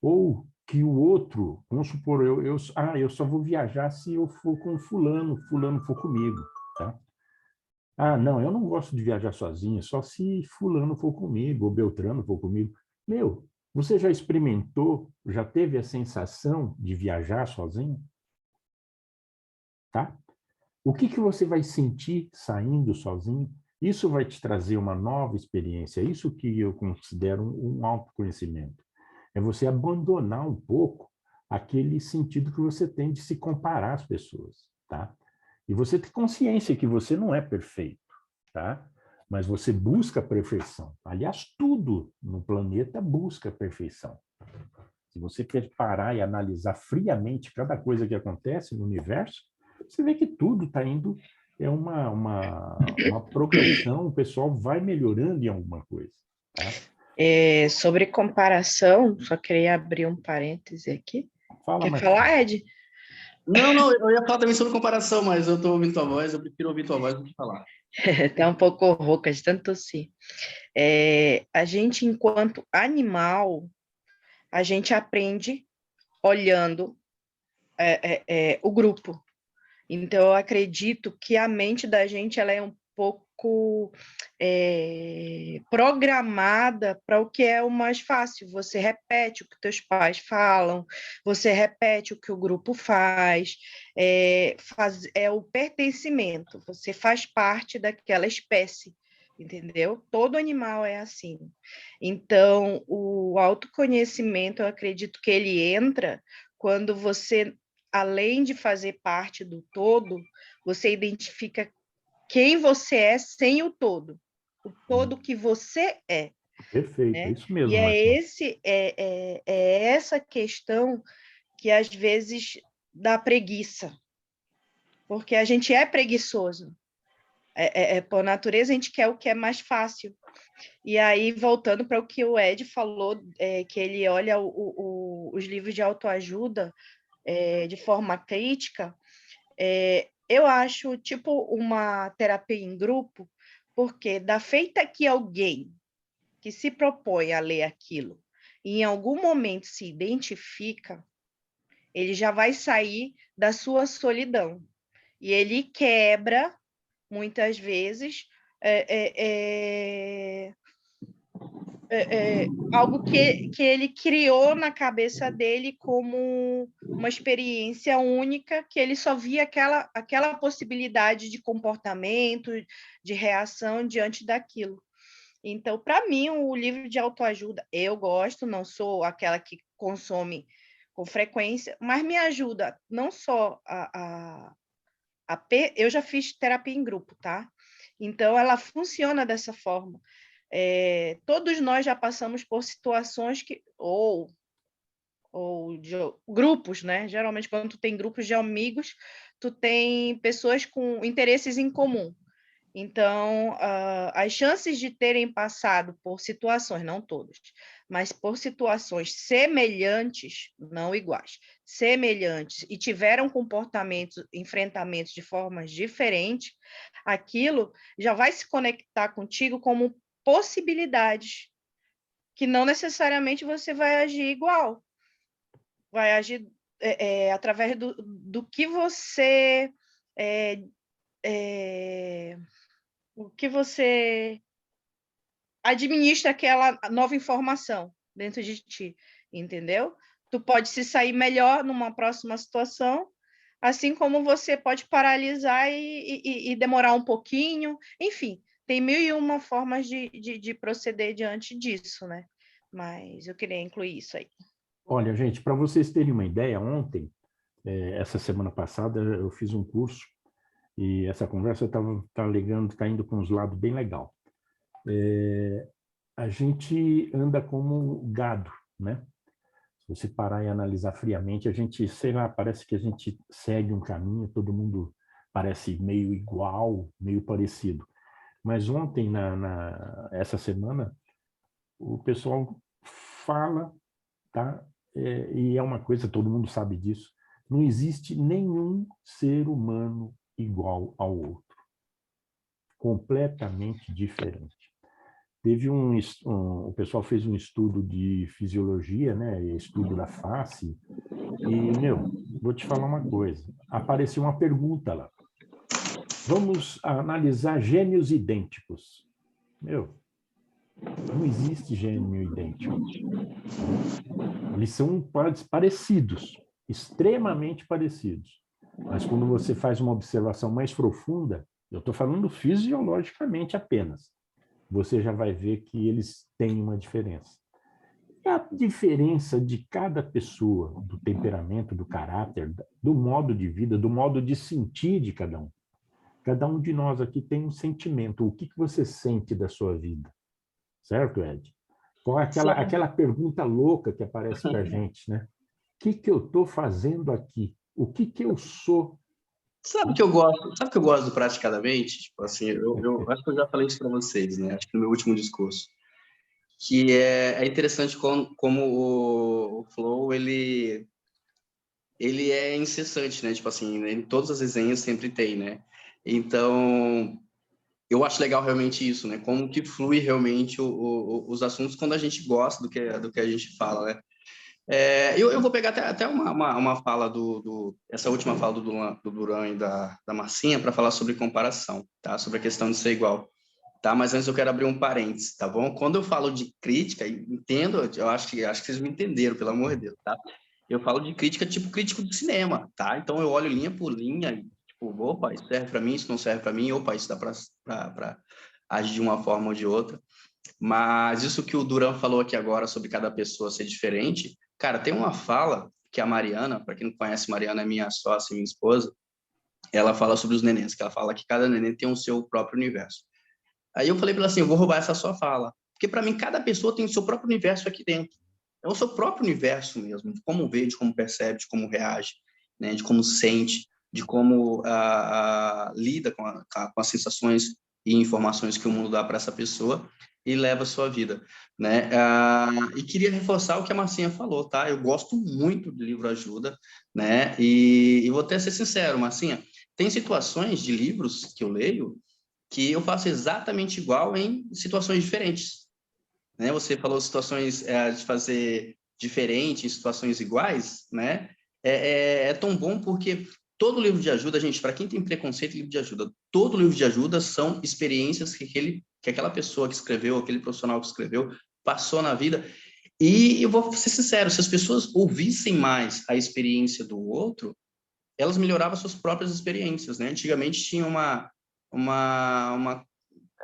Ou que o outro, vamos supor, eu só vou viajar se eu for com fulano for comigo, tá? Não, eu não gosto de viajar sozinho, só se fulano for comigo, ou Beltrano for comigo. Meu, você já experimentou, já teve a sensação de viajar sozinho? Tá? O que você vai sentir saindo sozinho? Isso vai te trazer uma nova experiência. Isso que eu considero um autoconhecimento. É você abandonar um pouco aquele sentido que você tem de se comparar às pessoas, tá? E você ter consciência que você não é perfeito, tá? Mas você busca a perfeição. Aliás, tudo no planeta busca a perfeição. Se você quer parar e analisar friamente cada coisa que acontece no universo, você vê que tudo está indo, é uma progressão, o pessoal vai melhorando em alguma coisa. Tá? Sobre comparação, só queria abrir um parêntese aqui. Fala, Quer Marcelo. falar, Ed? Não, eu ia falar também sobre comparação, mas eu estou ouvindo tua voz, eu prefiro ouvir tua voz do que falar. Tá um pouco rouca de tanto tossir. A gente, enquanto animal, a gente aprende olhando o grupo. Então, eu acredito que a mente da gente ela é um pouco programada para o que é o mais fácil. Você repete o que teus pais falam, você repete o que o grupo faz, é o pertencimento, você faz parte daquela espécie, entendeu? Todo animal é assim. Então, o autoconhecimento, eu acredito que ele entra quando você, além de fazer parte do todo, você identifica quem você é sem o todo que você é. Perfeito, Né? é isso mesmo, E Marcelo. é essa questão que às vezes dá preguiça, porque a gente é preguiçoso. Por natureza, a gente quer o que é mais fácil. E aí, voltando para o que o Ed falou, que ele olha os livros de autoajuda de forma crítica, eu acho tipo uma terapia em grupo, porque da feita que alguém que se propõe a ler aquilo e em algum momento se identifica, ele já vai sair da sua solidão. E ele quebra, muitas vezes, algo que ele criou na cabeça dele como uma experiência única, que ele só via aquela possibilidade de comportamento, de reação diante daquilo. Então, para mim, o livro de autoajuda, eu gosto, não sou aquela que consome com frequência, mas me ajuda não só eu já fiz terapia em grupo, tá? Então, ela funciona dessa forma. Todos nós já passamos por situações ou de grupos, né? Geralmente, quando tu tem grupos de amigos, tu tem pessoas com interesses em comum. Então, as chances de terem passado por situações, não todos, mas por situações semelhantes, não iguais, semelhantes, e tiveram comportamentos, enfrentamentos de formas diferentes, aquilo já vai se conectar contigo como possibilidades, que não necessariamente você vai agir igual, vai agir através do que você... o que você administra aquela nova informação dentro de ti, entendeu? Tu pode se sair melhor numa próxima situação, assim como você pode paralisar e demorar um pouquinho, enfim, tem 1001 formas de proceder diante disso, né? Mas eu queria incluir isso aí. Olha, gente, para vocês terem uma ideia, ontem, essa semana passada, eu fiz um curso e essa conversa está indo para uns lados bem legal. A gente anda como gado, né? Se você parar e analisar friamente, a gente, sei lá, parece que a gente segue um caminho, todo mundo parece meio igual, meio parecido. Mas ontem, essa semana, o pessoal fala, tá? E é uma coisa, todo mundo sabe disso, não existe nenhum ser humano igual ao outro. Completamente diferente. Teve o pessoal fez um estudo de fisiologia, né, estudo da face, e, vou te falar uma coisa, apareceu uma pergunta lá. Vamos analisar gêmeos idênticos. Não existe gêmeo idêntico. Eles são parecidos, extremamente parecidos, Mas quando você faz uma observação mais profunda, eu estou falando fisiologicamente apenas, você já vai ver que eles têm uma diferença. E a diferença de cada pessoa, do temperamento, do caráter, do modo de vida, do modo de sentir de cada um. Cada um de nós aqui tem um sentimento. O que você sente da sua vida? Certo, Ed? Qual é aquela pergunta louca que aparece para a gente, né? O que eu estou fazendo aqui? O que eu sou? Sabe que eu gosto? Sabe que eu gosto do praticadamente? Tipo assim, eu acho que eu já falei isso para vocês, né? Acho que no meu último discurso, que é interessante como o Flow ele é incessante, né? Tipo assim, em todas as resenhas sempre tem, né? Então, eu acho legal realmente isso, né? Como que flui realmente os assuntos quando a gente gosta do que a gente fala, né? Eu vou pegar até uma fala essa última fala do Duran e da Marcinha para falar sobre comparação, tá? Sobre a questão de ser igual, tá? Mas antes eu quero abrir um parênteses, tá bom? Quando eu falo de crítica, entendo, eu acho que vocês me entenderam, pelo amor de Deus, tá? Eu falo de crítica tipo crítico de cinema, tá? Então eu olho linha por linha, e, tipo, opa, isso serve para mim, isso não serve para mim, opa, isso dá para agir de uma forma ou de outra. Mas isso que o Duran falou aqui agora sobre cada pessoa ser diferente, cara, tem uma fala que a Mariana, para quem não conhece, Mariana é minha sócia, minha esposa, ela fala sobre os nenéns, que ela fala que cada neném tem o seu próprio universo. Aí eu falei para ela assim, eu vou roubar essa sua fala, porque para mim cada pessoa tem o seu próprio universo aqui dentro. É o seu próprio universo mesmo, de como vê, de como percebe, de como reage, né, de como sente, de como lida com as sensações e informações que o mundo dá para essa pessoa e leva a sua vida, né? E queria reforçar o que a Marcinha falou, tá? Eu gosto muito do livro Ajuda, né? E vou até ser sincero, Marcinha, tem situações de livros que eu leio que eu faço exatamente igual em situações diferentes, né? Você falou situações de fazer diferente em situações iguais, né? É tão bom porque todo livro de ajuda, gente, para quem tem preconceito, livro de ajuda, todo livro de ajuda são experiências que aquela pessoa que escreveu, aquele profissional que escreveu, passou na vida. E eu vou ser sincero, se as pessoas ouvissem mais a experiência do outro, elas melhoravam suas próprias experiências, né? Antigamente tinha uma não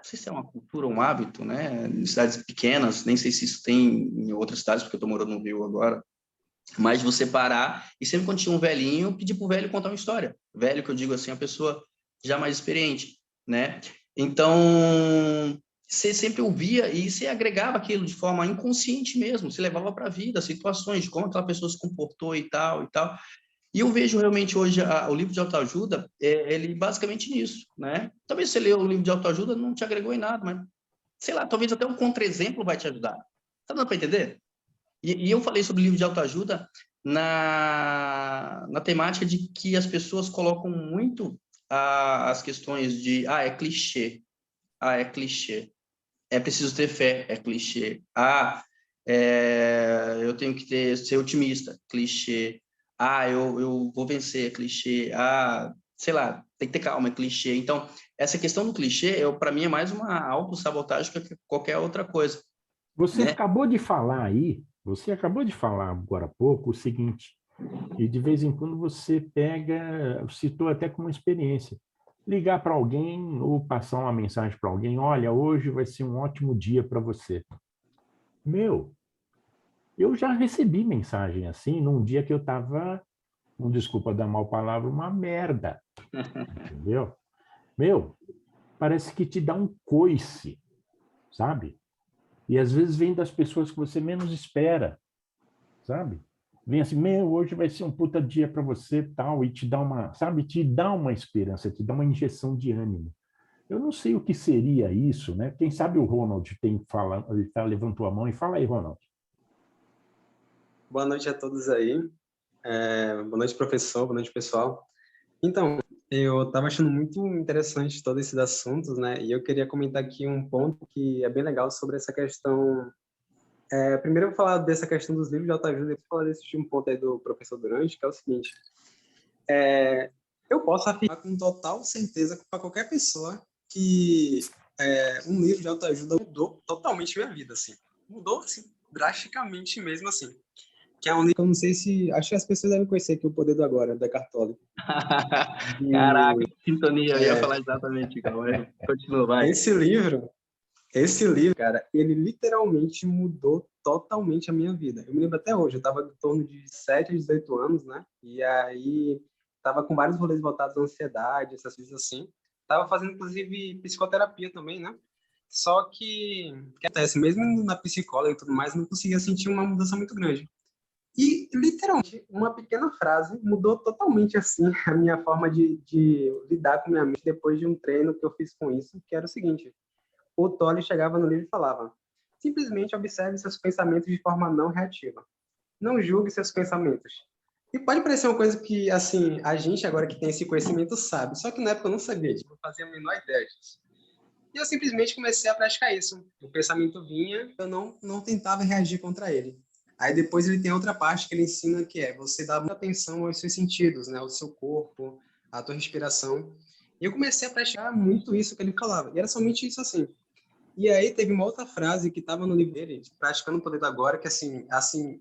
sei se é uma cultura ou um hábito, né? Em cidades pequenas, nem sei se isso tem em outras cidades, porque eu estou morando no Rio agora, mas você parar e sempre quando tinha um velhinho, pedir para o velho contar uma história. Velho, que eu digo assim, a pessoa já mais experiente, né? Então, você sempre ouvia e você agregava aquilo de forma inconsciente mesmo, você levava para a vida, situações de como aquela pessoa se comportou e tal, e tal. E eu vejo realmente hoje o livro de autoajuda, ele basicamente nisso, né? Talvez você leu o livro de autoajuda não te agregou em nada, mas, sei lá, talvez até um contra-exemplo vai te ajudar. Tá dando para entender? E eu falei sobre o livro de autoajuda na temática de que as pessoas colocam muito as questões de, é clichê, é clichê, é preciso ter fé, é clichê, eu tenho que ser otimista, clichê, eu vou vencer, clichê, sei lá, tem que ter calma, é clichê. Então, essa questão do clichê, para mim, é mais uma autossabotagem que qualquer outra coisa. Você né? acabou de falar aí, você acabou de falar agora há pouco o seguinte, e de vez em quando você pega, citou até como experiência, ligar para alguém ou passar uma mensagem para alguém, olha, hoje vai ser um ótimo dia para você. Meu, eu já recebi mensagem assim num dia que eu estava, não desculpa dar mal palavra, uma merda, entendeu? Meu, parece que te dá um coice, sabe? E às vezes vem das pessoas que você menos espera, sabe? Vem assim, meu, hoje vai ser um puta dia para você, tal, e te dá uma, sabe, te dá uma esperança, te dá uma injeção de ânimo. Eu não sei o que seria isso, né? Quem sabe o Ronald tem fala, ele levantou a mão e fala aí, Ronald. Boa noite a todos aí. Boa noite, professor. Boa noite, pessoal. Então, eu estava achando muito interessante todos esses assuntos, né? E eu queria comentar aqui um ponto que é bem legal sobre essa questão. Primeiro eu vou falar dessa questão dos livros de autoajuda, depois falar desse último ponto aí do professor Durante, que é o seguinte. Eu posso afirmar com total certeza para qualquer pessoa que um livro de autoajuda mudou totalmente minha vida, assim. Mudou, assim, drasticamente mesmo, assim. que é um livro que eu não sei se... Acho que as pessoas devem conhecer, que é O Poder do Agora, da Eckhart Tolle. Caraca, sintonia, eu ia falar exatamente igual. Continua, vai. Esse livro, cara, ele literalmente mudou totalmente a minha vida. Eu me lembro até hoje, eu estava em torno de 7 a 18 anos, né? E aí estava com vários rolês voltados à ansiedade, essas coisas assim. Estava fazendo, inclusive, psicoterapia também, né? Só que, o que acontece? Mesmo indo na psicóloga e tudo mais, não conseguia sentir uma mudança muito grande. E, literalmente, uma pequena frase mudou totalmente, assim, a minha forma de lidar com minha mente depois de um treino que eu fiz com isso, que era o seguinte: o Tolle chegava no livro e falava: simplesmente observe seus pensamentos de forma não reativa. Não julgue seus pensamentos. E pode parecer uma coisa que, assim, a gente agora que tem esse conhecimento sabe, só que na época eu não sabia disso, não fazia a menor ideia disso. E eu simplesmente comecei a praticar isso. O pensamento vinha, eu não tentava reagir contra ele. Aí depois ele tem outra parte que ele ensina, que é você dar muita atenção aos seus sentidos, né? Ao seu corpo, à tua respiração. E eu comecei a praticar muito isso que ele falava. E era somente isso, assim. E aí teve uma outra frase que estava no livro dele, de Praticando o Poder do Agora, que assim,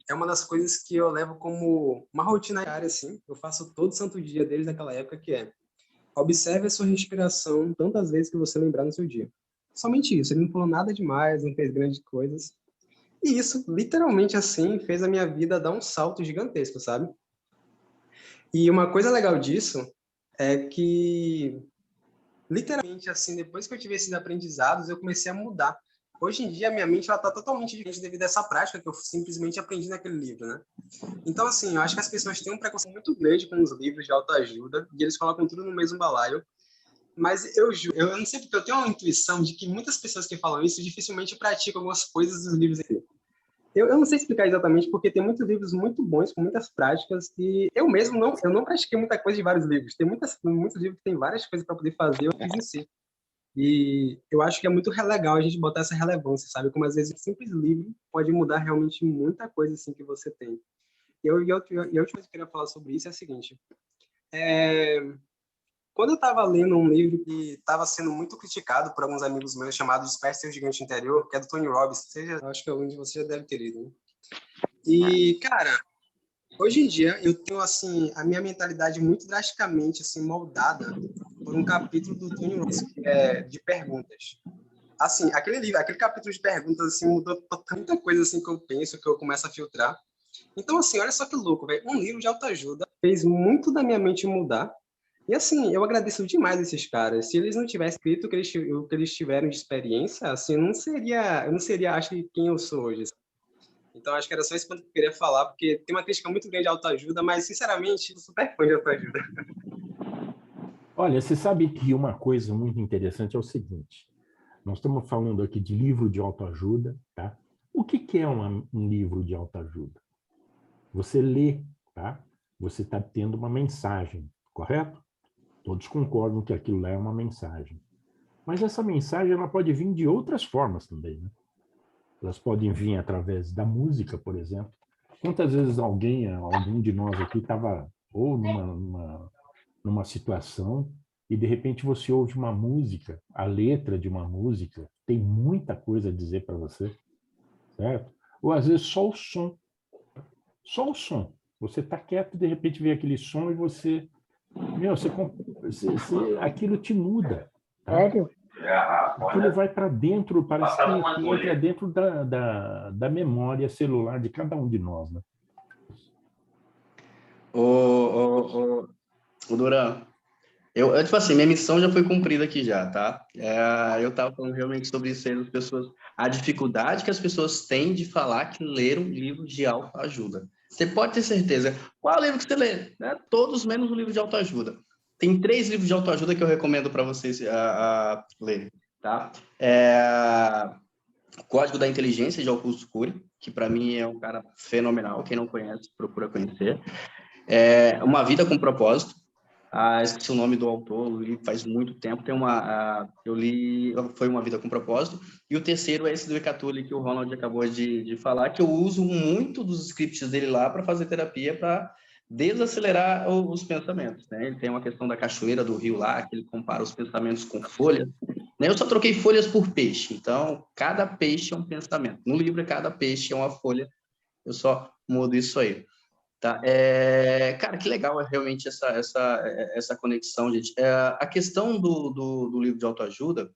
é uma das coisas que eu levo como uma rotina diária, assim. Eu faço todo santo dia desde aquela época, que é: observe a sua respiração tantas vezes que você lembrar no seu dia. Somente isso. Ele não falou nada demais, não fez grandes coisas. E isso, literalmente assim, fez a minha vida dar um salto gigantesco, sabe? E uma coisa legal disso é que, literalmente assim, depois que eu tive esses aprendizados, eu comecei a mudar. Hoje em dia, a minha mente está totalmente diferente devido a essa prática que eu simplesmente aprendi naquele livro, né? Então, assim, eu acho que as pessoas têm um preconceito muito grande com os livros de autoajuda e eles colocam tudo no mesmo balaio. Mas eu não sei porque eu tenho uma intuição de que muitas pessoas que falam isso dificilmente praticam algumas coisas dos livros aqui. Eu não sei explicar exatamente, porque tem muitos livros muito bons, com muitas práticas, e eu mesmo não pratiquei muita coisa de vários livros. Tem muitos livros que tem várias coisas para poder fazer, eu fiz em si. E eu acho que é muito legal a gente botar essa relevância, sabe? Como às vezes um simples livro pode mudar realmente muita coisa assim que você tem. E a última coisa que eu queria falar sobre isso é a seguinte: quando eu estava lendo um livro que estava sendo muito criticado por alguns amigos meus, chamado Desperte Seu Gigante Interior, que é do Tony Robbins, eu acho que algum de vocês já deve ter lido, né? E, cara, hoje em dia eu tenho, assim, a minha mentalidade muito drasticamente, assim, moldada por um capítulo do Tony Robbins, que é de perguntas. Assim, aquele capítulo de perguntas, assim, mudou tanta coisa, assim, que eu penso, que eu começo a filtrar. Então, assim, olha só que louco, velho. Um livro de autoajuda fez muito da minha mente mudar. E assim, eu agradeço demais esses caras. Se eles não tivessem escrito o que eles tiveram de experiência, assim, eu não seria, acho que, quem eu sou hoje. Então, acho que era só isso que eu queria falar, porque tem uma crítica muito grande de autoajuda, mas, sinceramente, eu sou super fã de autoajuda. Olha, você sabe que uma coisa muito interessante é o seguinte: nós estamos falando aqui de livro de autoajuda, tá? O que é um livro de autoajuda? Você lê, tá? Você está tendo uma mensagem, correto? Todos concordam que aquilo lá é uma mensagem. Mas essa mensagem ela pode vir de outras formas também, né? Elas podem vir através da música, por exemplo. Quantas vezes algum de nós aqui estava ou numa situação e de repente você ouve uma música, a letra de uma música tem muita coisa a dizer para você, certo? Ou às vezes só o som. Só o som. Você está quieto e de repente vem aquele som e você aquilo te muda. Tá? Sério? Aquilo vai para dentro, parece que entra dentro da memória celular de cada um de nós. Né? O Duran, tipo assim, minha missão já foi cumprida aqui já, tá? Eu estava falando realmente sobre isso aí das pessoas, a dificuldade que as pessoas têm de falar que leram livros de autoajuda. Você pode ter certeza. Qual livro que você lê? Né? Todos menos o livro de autoajuda. Tem 3 livros de autoajuda que eu recomendo para vocês lerem, tá? Código da Inteligência, de Augusto Cury, que para mim é um cara fenomenal. Quem não conhece, procura conhecer. Uma Vida com Propósito. Esqueci o nome do autor, eu li faz muito tempo. Eu li Foi Uma Vida com Propósito. E o terceiro é esse do Eckhart Tolle, que o Ronald acabou de falar, que eu uso muito dos scripts dele lá para fazer terapia, para desacelerar os pensamentos. Né? Ele tem uma questão da cachoeira do rio lá, que ele compara os pensamentos com folhas. Eu só troquei folhas por peixe, então cada peixe é um pensamento. No livro, cada peixe é uma folha eu só mudo isso aí. Tá? Cara, que legal realmente essa conexão, gente. A questão do livro de autoajuda,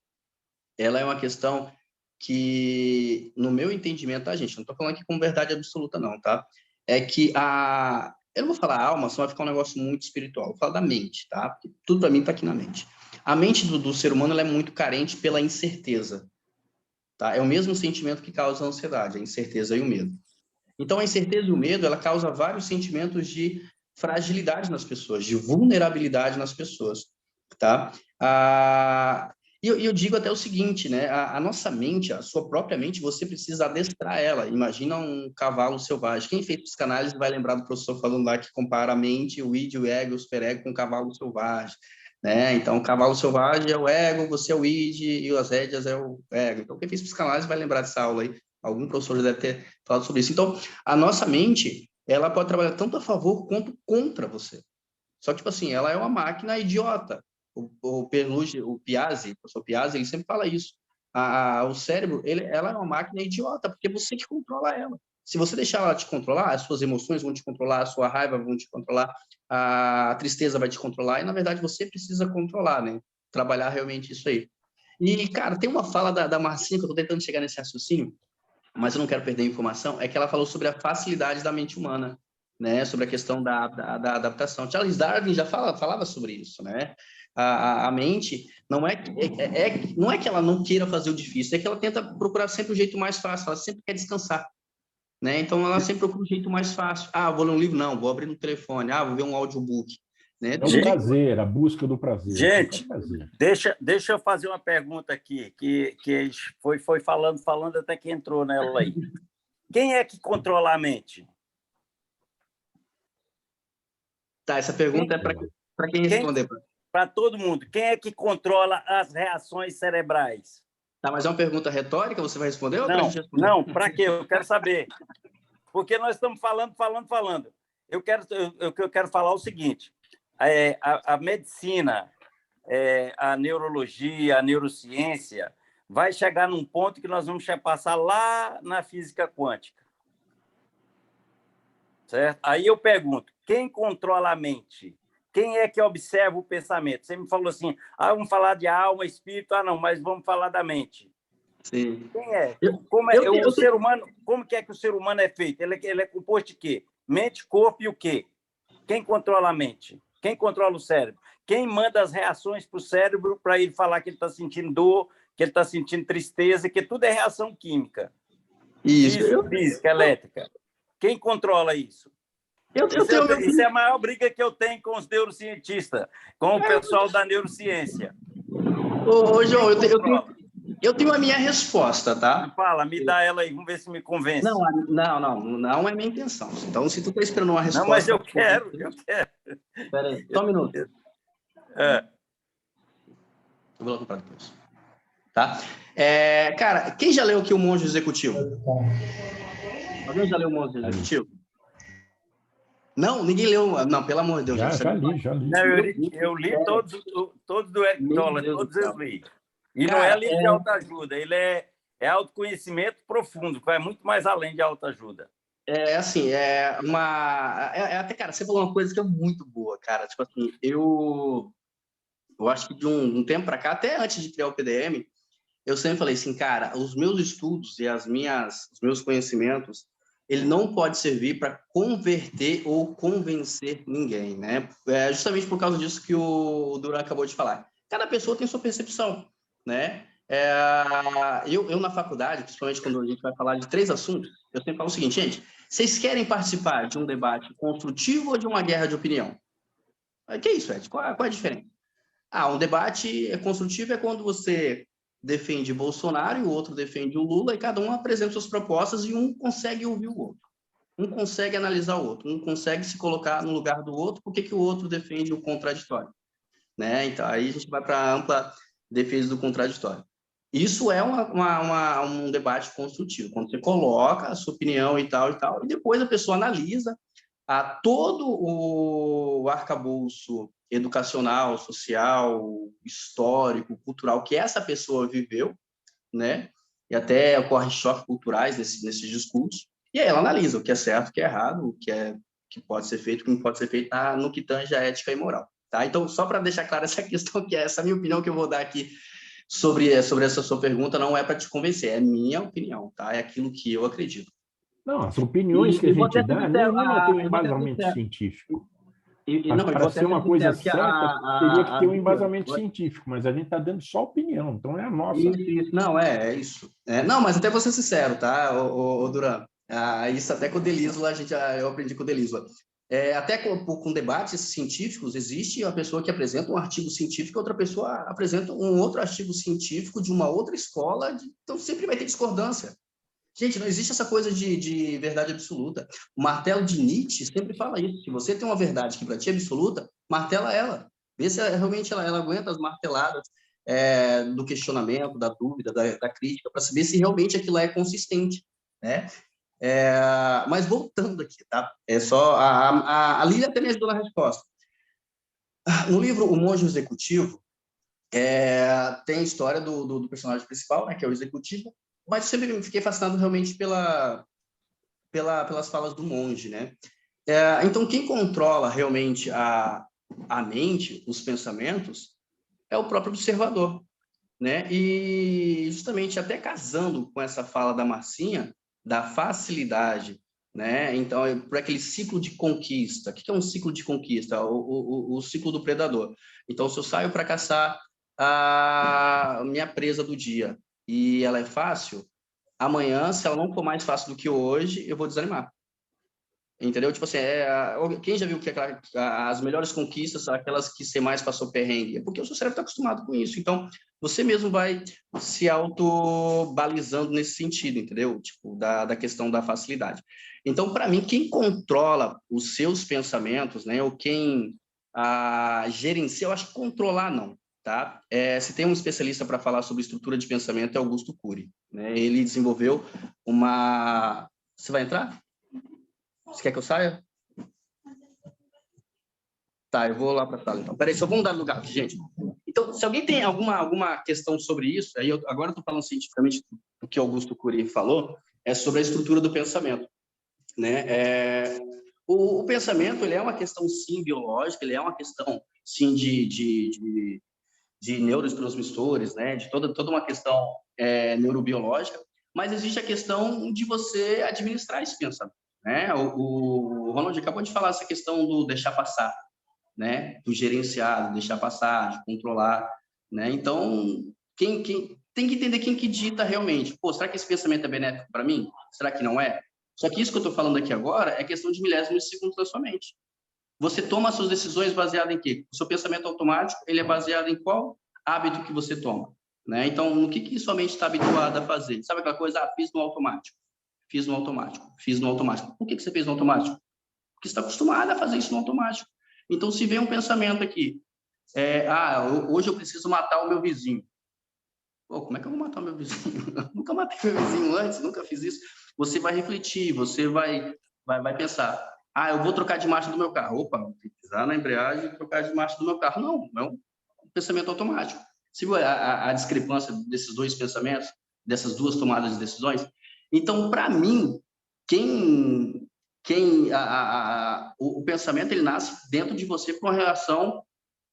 ela é uma questão que, no meu entendimento, tá, gente? Não estou falando aqui com verdade absoluta, não, tá? É que eu não vou falar alma, senão vai ficar um negócio muito espiritual. Eu vou falar da mente, tá? Porque tudo para mim está aqui na mente. A mente do ser humano ela é muito carente pela incerteza, tá? É o mesmo sentimento que causa a ansiedade, a incerteza e o medo. Então, a incerteza e o medo, ela causa vários sentimentos de fragilidade nas pessoas, de vulnerabilidade nas pessoas, tá? E eu digo até o seguinte, né? A nossa mente, a sua própria mente, você precisa adestrar ela. Imagina um cavalo selvagem. Quem fez psicanálise vai lembrar do professor falando lá que compara a mente, o id, o ego, o superego com o cavalo selvagem, né? Então, o cavalo selvagem é o ego, você é o id e as rédeas é o ego. Então, quem fez psicanálise vai lembrar dessa aula aí. Algum professor já deve ter falado sobre isso. Então, a nossa mente, ela pode trabalhar tanto a favor quanto contra você. Só que, tipo assim, ela é uma máquina idiota. O Perlucci, o Piazzi, o professor Piazzi, ele sempre fala isso. O cérebro, ela é uma máquina idiota, porque você que controla ela. Se você deixar ela te controlar, as suas emoções vão te controlar, a sua raiva vão te controlar, a tristeza vai te controlar, e, na verdade, você precisa controlar, né? Trabalhar realmente isso aí. E, cara, tem uma fala da Marcinha, que eu tô tentando chegar nesse raciocínio, mas eu não quero perder a informação, é que ela falou sobre a facilidade da mente humana, né? Sobre a questão da adaptação. Charles Darwin já falava sobre isso, né? A mente não não é que ela não queira fazer o difícil, é que ela tenta procurar sempre o jeito mais fácil, ela sempre quer descansar, né? Então, ela sempre procura o jeito mais fácil. Vou ler um livro? Não, vou abrir no telefone. Vou ver um audiobook. Né? É o prazer, a busca do prazer. Gente, deixa eu fazer uma pergunta aqui, que foi falando até que entrou nela aí. Quem é que controla a mente? Tá, essa pergunta é para quem responder. Para todo mundo. Quem é que controla as reações cerebrais? Tá, mas é uma pergunta retórica, você vai responder? Não, para quê? Eu quero saber. Porque nós estamos falando. Eu quero falar o seguinte. A medicina, a neurologia, a neurociência vai chegar num ponto que nós vamos passar lá na física quântica. Certo? Aí eu pergunto, quem controla a mente? Quem é que observa o pensamento? Você me falou assim, vamos falar de alma, espírito, não, mas vamos falar da mente. Sim. Quem é? O ser humano, como que é que o ser humano é feito? Ele é composto de quê? Mente, corpo e o quê? Quem controla a mente? Quem controla o cérebro? Quem manda as reações para o cérebro para ele falar que ele está sentindo dor, que ele está sentindo tristeza, que tudo é reação química. Isso. Física, elétrica. Quem controla isso? Isso é a maior briga que eu tenho com os neurocientistas, com o pessoal da neurociência. Ô, João, eu tenho a minha resposta, tá? Fala, me dá ela aí, vamos ver se me convence. Não é minha intenção. Então, se tu tá esperando uma resposta... Não, mas eu quero. Espera aí, só um minuto. Eu vou lá comprar depois. Tá? Cara, quem já leu aqui o Monge Executivo? Alguém já leu o Monge Executivo? Não, ninguém leu. Não, pelo amor de Deus. Já li. Não, eu li todos do Eric Toller, todos eu li. E não é livro de autoajuda, ele é autoconhecimento profundo, vai muito mais além de autoajuda. Até, cara, você falou uma coisa que é muito boa, cara. Tipo assim, eu acho que de um tempo para cá, até antes de criar o PDM, eu sempre falei assim, cara, os meus estudos e os meus conhecimentos, ele não pode servir para converter ou convencer ninguém, né? Justamente por causa disso que o Duran acabou de falar. Cada pessoa tem sua percepção, né? Eu na faculdade, principalmente quando a gente vai falar de 3 assuntos, eu sempre falo o seguinte, gente, vocês querem participar de um debate construtivo ou de uma guerra de opinião? Que isso, Ed? Qual é a diferença? Um debate construtivo é quando você defende Bolsonaro e o outro defende o Lula e cada um apresenta suas propostas e um consegue ouvir o outro. Um consegue analisar o outro, um consegue se colocar no lugar do outro, por que o outro defende o contraditório, né? Então, aí a gente vai para a ampla defesa do contraditório. Isso é um debate construtivo, quando você coloca a sua opinião e tal, e depois a pessoa analisa todo o arcabouço educacional, social, histórico, cultural que essa pessoa viveu, né? E até ocorrem choques culturais nesses discursos. E aí ela analisa o que é certo, o que é errado, que pode ser feito, o que não pode ser feito no que tange a ética e moral. Tá? Então, só para deixar clara essa questão, que é essa minha opinião que eu vou dar aqui sobre essa sua pergunta, não é para te convencer, é minha opinião, tá? É aquilo que eu acredito. Não, as opiniões que a gente dá, nenhuma tem um embasamento sincero. científico. Não, Para ser uma coisa certa, teria que ter um embasamento Vitor, científico, mas a gente está dando só opinião, então é a nossa. Isso. Não, é isso. Não, mas até vou ser sincero, tá, ô Duran? Isso até com o Delisla, eu aprendi com o Delisla. Até com debates científicos, existe a pessoa que apresenta um artigo científico, outra pessoa apresenta um outro artigo científico de uma outra escola, então sempre vai ter discordância. Gente, não existe essa coisa de verdade absoluta. O martelo de Nietzsche sempre fala isso. Se você tem uma verdade que para ti é absoluta, martela ela. Vê se realmente ela aguenta as marteladas do questionamento, da dúvida, da crítica, para saber se realmente aquilo é consistente, né? Mas voltando aqui, tá? A Lília até me ajudou na resposta. No livro O Monge Executivo, tem a história do personagem principal, né, que é o executivo, mas eu sempre fiquei fascinado realmente pelas falas do monge, né? Então, quem controla realmente a mente, os pensamentos, é o próprio observador, né? E justamente até casando com essa fala da Marcinha, da facilidade, né? Então, por aquele ciclo de conquista. O que é um ciclo de conquista? O ciclo do predador. Então, se eu saio para caçar a minha presa do dia e ela é fácil, amanhã, se ela não for mais fácil do que hoje, eu vou desanimar. Entendeu? Tipo assim, quem já viu que as melhores conquistas são aquelas que você mais passou perrengue? É porque o seu cérebro está acostumado com isso. Então, você mesmo vai se auto-balizando nesse sentido, entendeu? Tipo, da questão da facilidade. Então, para mim, quem controla os seus pensamentos, né? Ou quem gerencia, eu acho que controlar não, tá? Se tem um especialista para falar sobre estrutura de pensamento, é Augusto Cury, né? Ele desenvolveu uma... Você vai entrar? Você quer que eu saia? Tá, eu vou lá para a sala, então. Peraí, só vamos dar lugar aqui, gente. Então, se alguém tem alguma questão sobre isso, aí agora eu estou falando cientificamente do que Augusto Cury falou, é sobre a estrutura do pensamento, né? O pensamento, ele é uma questão, sim, biológica, ele é uma questão, sim, de neurotransmissores, né? De toda uma questão neurobiológica, mas existe a questão de você administrar esse pensamento, né? O Ronald acabou de falar essa questão do deixar passar, né? Do gerenciar, do deixar passar, de controlar, né? Então, quem tem que entender quem que dita realmente. Pô, será que esse pensamento é benéfico para mim? Será que não é? Só que isso que eu estou falando aqui agora é questão de milésimos de segundos da sua mente. Você toma as suas decisões baseado em quê? O seu pensamento automático, ele é baseado em qual hábito que você toma, né? Então, no que sua mente está habituada a fazer? Sabe aquela coisa? Fiz no automático. Fiz no automático. Fiz no automático. Por que você fez no automático? Porque você está acostumado a fazer isso no automático. Então, se vem um pensamento aqui, hoje eu preciso matar o meu vizinho. Pô, como é que eu vou matar o meu vizinho? Nunca matei meu vizinho antes, nunca fiz isso. Você vai refletir, você vai pensar, eu vou trocar de marcha do meu carro. Opa, vou pisar na embreagem e trocar de marcha do meu carro. Não, é um pensamento automático. Você viu a discrepância desses dois pensamentos, dessas duas tomadas de decisões? Então, para mim, o pensamento ele nasce dentro de você por uma relação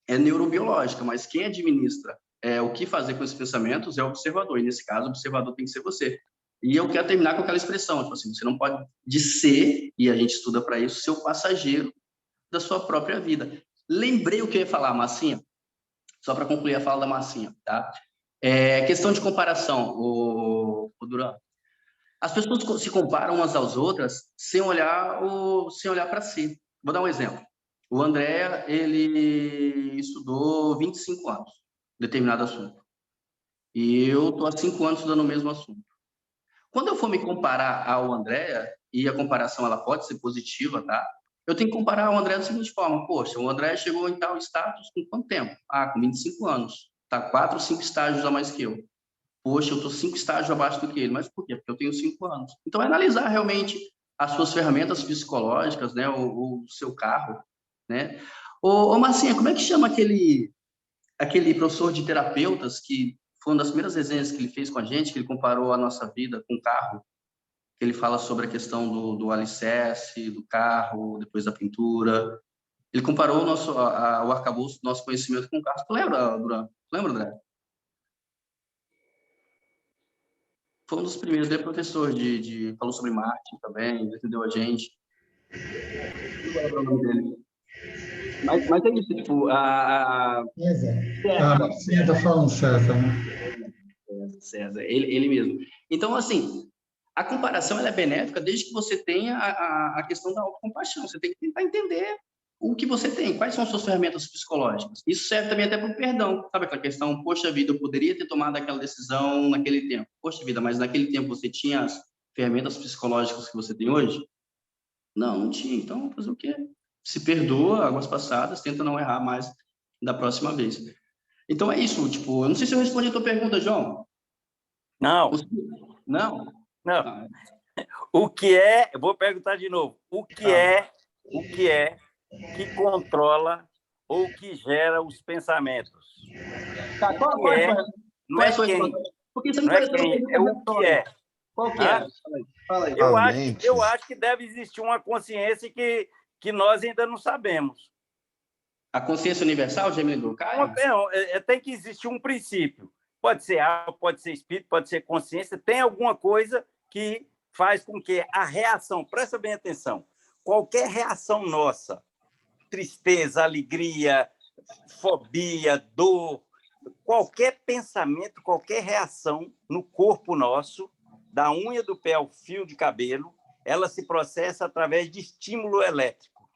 neurobiológica, mas quem administra o que fazer com esses pensamentos é o observador, e nesse caso o observador tem que ser você. E eu quero terminar com aquela expressão, tipo assim, você não pode ser, e a gente estuda para isso, ser o passageiro da sua própria vida. Lembrei o que eu ia falar, Marcinha, só para concluir a fala da Marcinha, tá? Questão de comparação, o Duran. As pessoas se comparam umas às outras sem olhar para si. Vou dar um exemplo. O André, ele estudou 25 anos, determinado assunto. E eu estou há 5 anos estudando o mesmo assunto. Quando eu for me comparar ao André, e a comparação ela pode ser positiva, tá? Eu tenho que comparar o André da seguinte forma. Poxa, o André chegou em tal status com quanto tempo? Com 25 anos. Tá 4 ou 5 estágios a mais que eu. Poxa, eu estou 5 estágios abaixo do que ele. Mas por quê? Porque eu tenho 5 anos. Então, é analisar realmente as suas ferramentas psicológicas, né? O seu carro, né? Ô, Marcinha, como é que chama aquele professor de terapeutas que foi uma das primeiras resenhas que ele fez com a gente, que ele comparou a nossa vida com um carro? que ele fala sobre a questão do alicerce, do carro, depois da pintura. Ele comparou o arcabouço do nosso conhecimento com o carro. Tu lembra, Duran? Lembra, André? Foi um dos primeiros, ele é professor falou sobre marketing também, entendeu a gente. Não lembro o nome dele. Mas é isso, tipo, Marcinha está falando César, né? César, ele mesmo. Então, assim, a comparação ela é benéfica desde que você tenha a questão da autocompaixão. Você tem que tentar entender o que você tem, quais são as suas ferramentas psicológicas. Isso serve também até para o perdão. Sabe aquela questão, poxa vida, eu poderia ter tomado aquela decisão naquele tempo. Poxa vida, mas naquele tempo você tinha as ferramentas psicológicas que você tem hoje? Não tinha. Então, fazer o quê? Se perdoa, águas passadas, tenta não errar mais da próxima vez. Então, é isso. Tipo, eu não sei se eu respondi a tua pergunta, João. Não. Não? Não. O que é... Eu vou perguntar de novo. O que é que controla ou que gera os pensamentos? Tá, qual é a sua resposta? Porque você não é quem, é o que é. Qual que é? Fala aí. Eu acho que deve existir uma consciência que nós ainda não sabemos. A consciência universal, Gemini Caio? Tem que existir um princípio. Pode ser alma, pode ser espírito, pode ser consciência. Tem alguma coisa que faz com que a reação, presta bem atenção, qualquer reação nossa, tristeza, alegria, fobia, dor, qualquer pensamento, qualquer reação no corpo nosso, da unha do pé ao fio de cabelo, ela se processa através de estímulo elétrico.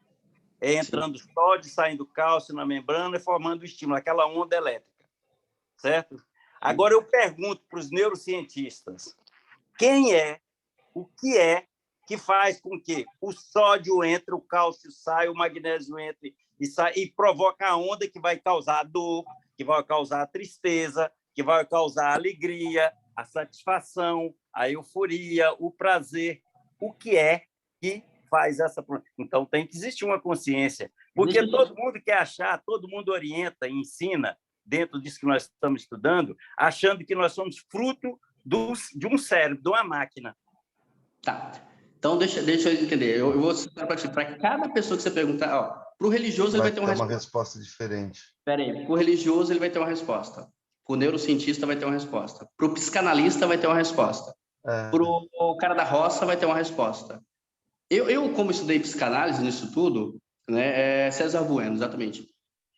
Entrando sódio, saindo cálcio na membrana e formando o estímulo, aquela onda elétrica. Certo? Agora eu pergunto para os neurocientistas, o que é que faz com que o sódio entre, o cálcio sai, o magnésio entre e sai, e provoca a onda que vai causar dor, que vai causar tristeza, que vai causar alegria, a satisfação, a euforia, o prazer. O que é que faz essa... Então, tem que existir uma consciência, porque todo mundo quer achar, todo mundo orienta e ensina, dentro disso que nós estamos estudando, achando que nós somos fruto de um cérebro, de uma máquina. Tá. Então, deixa eu entender. Eu vou citar para cada pessoa que você perguntar, para o religioso ele vai ter uma resposta diferente. Espera aí, para o religioso ele vai ter uma resposta. Para o neurocientista vai ter uma resposta. Para o psicanalista vai ter uma resposta. Para o cara da roça vai ter uma resposta. Eu como estudei psicanálise nisso tudo, né, César Bueno, exatamente.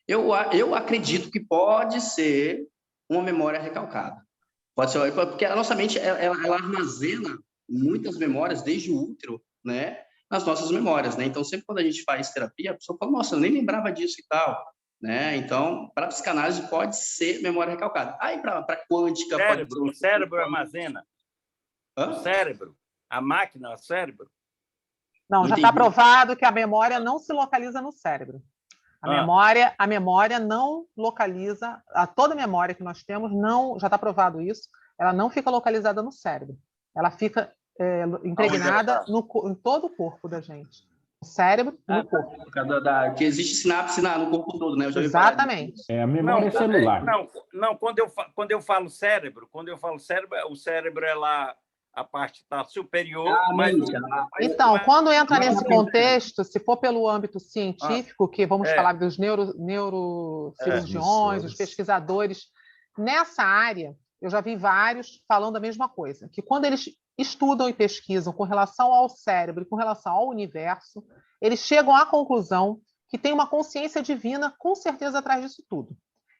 Eu acredito que pode ser uma memória recalcada. Pode ser, porque a nossa mente ela armazena muitas memórias desde o útero, né, nas nossas memórias, né? Então, sempre quando a gente faz terapia, a pessoa fala, nossa, eu nem lembrava disso e tal, né? Então, para a psicanálise pode ser memória recalcada. Aí, para quântica... O cérebro armazena. O cérebro, a máquina, o cérebro. Não, já está provado que a memória não se localiza no cérebro. A memória não localiza, toda memória que nós temos, já está provado isso, ela não fica localizada no cérebro. Ela fica impregnada em todo o corpo da gente. No cérebro e no corpo. Que existe sinapse no corpo todo, né? Eu já Exatamente. A memória celular. Não, quando eu falo cérebro, o cérebro é lá, a parte está superior. Então, quando entra nesse contexto, se for pelo âmbito científico, que vamos falar dos neurocirurgiões, os pesquisadores, nessa área, eu já vi vários falando a mesma coisa, que quando eles estudam e pesquisam com relação ao cérebro e com relação ao universo, eles chegam à conclusão que tem uma consciência divina com certeza atrás disso tudo.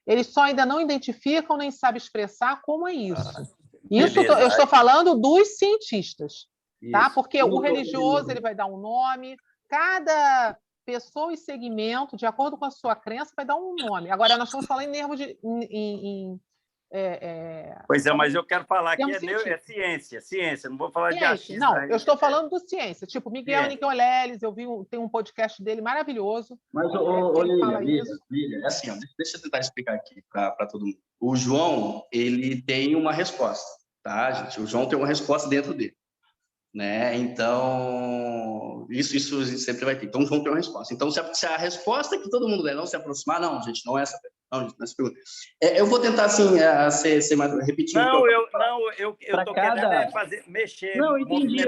Eles só ainda não identificam nem sabem expressar como é isso. Isso eu estou falando dos cientistas, tá? Porque o religioso ele vai dar um nome, cada pessoa e segmento, de acordo com a sua crença, vai dar um nome. Agora, nós estamos falando em nervo de... Pois é, mas eu quero falar que é ciência, não vou falar de achismo. Não, eu estou falando de ciência, tipo Miguel Nicoleles, tem um podcast dele maravilhoso. Mas, Lília, assim, deixa eu tentar explicar aqui para todo mundo. O João, ele tem uma resposta, tá, gente? O João tem uma resposta dentro dele, né? Então, isso sempre vai ter. Então, o João tem uma resposta. Então, se a resposta que todo mundo der não se aproximar, não, gente, não é essa. nessa pergunta. Eu vou tentar, assim, ser mais repetindo. Eu estou querendo mexer, não, eu entendi.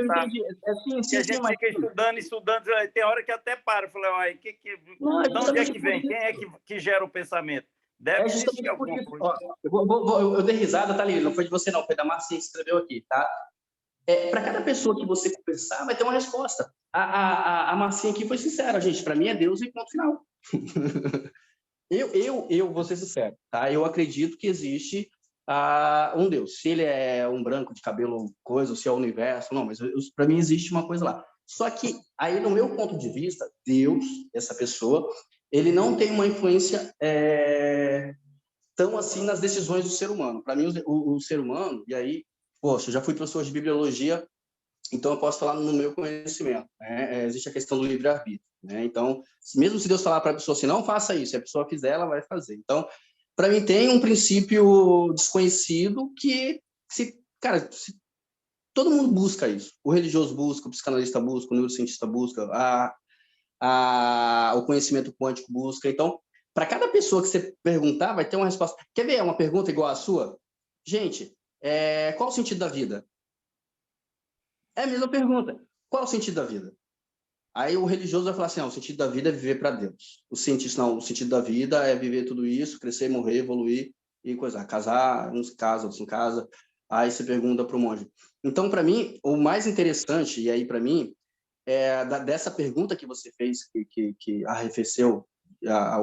Sim, a gente fica estudando, tem hora que até para. Eu falei, de onde é que vem? Quem é que gera o pensamento? Deve existir alguma coisa. Ó, eu dei risada, tá ali, não foi de você não, foi da Marcinha que escreveu aqui, tá? Para cada pessoa que você conversar, vai ter uma resposta. A Marcinha aqui foi sincera, gente, para mim é Deus e ponto final. Eu vou ser sincero, tá? Eu acredito que existe um Deus. Se ele é um branco de cabelo coisa, ou se é o universo, não, mas para mim existe uma coisa lá. Só que aí, no meu ponto de vista, Deus, essa pessoa, ele não tem uma influência tão assim nas decisões do ser humano. Para mim, o ser humano, e aí, poxa, eu já fui professor de bibliologia, então eu posso falar no meu conhecimento, né? Existe a questão do livre-arbítrio, né? Então, mesmo se Deus falar para a pessoa assim, não faça isso, se a pessoa fizer, ela vai fazer. Então, para mim, tem um princípio desconhecido que, todo mundo busca isso. O religioso busca, o psicanalista busca, o neurocientista busca, o conhecimento quântico busca. Então, para cada pessoa que você perguntar, vai ter uma resposta. Quer ver uma pergunta igual à sua? Gente, qual o sentido da vida? É a mesma pergunta. Qual o sentido da vida? Aí o religioso vai falar assim, o sentido da vida é viver para Deus. O cientista, não, o sentido da vida é viver tudo isso, crescer, morrer, evoluir e coisa. Casar, uns casam, outros não casam. Aí você pergunta para o monge. Então, para mim, o mais interessante, e aí para mim, dessa pergunta que você fez, que arrefeceu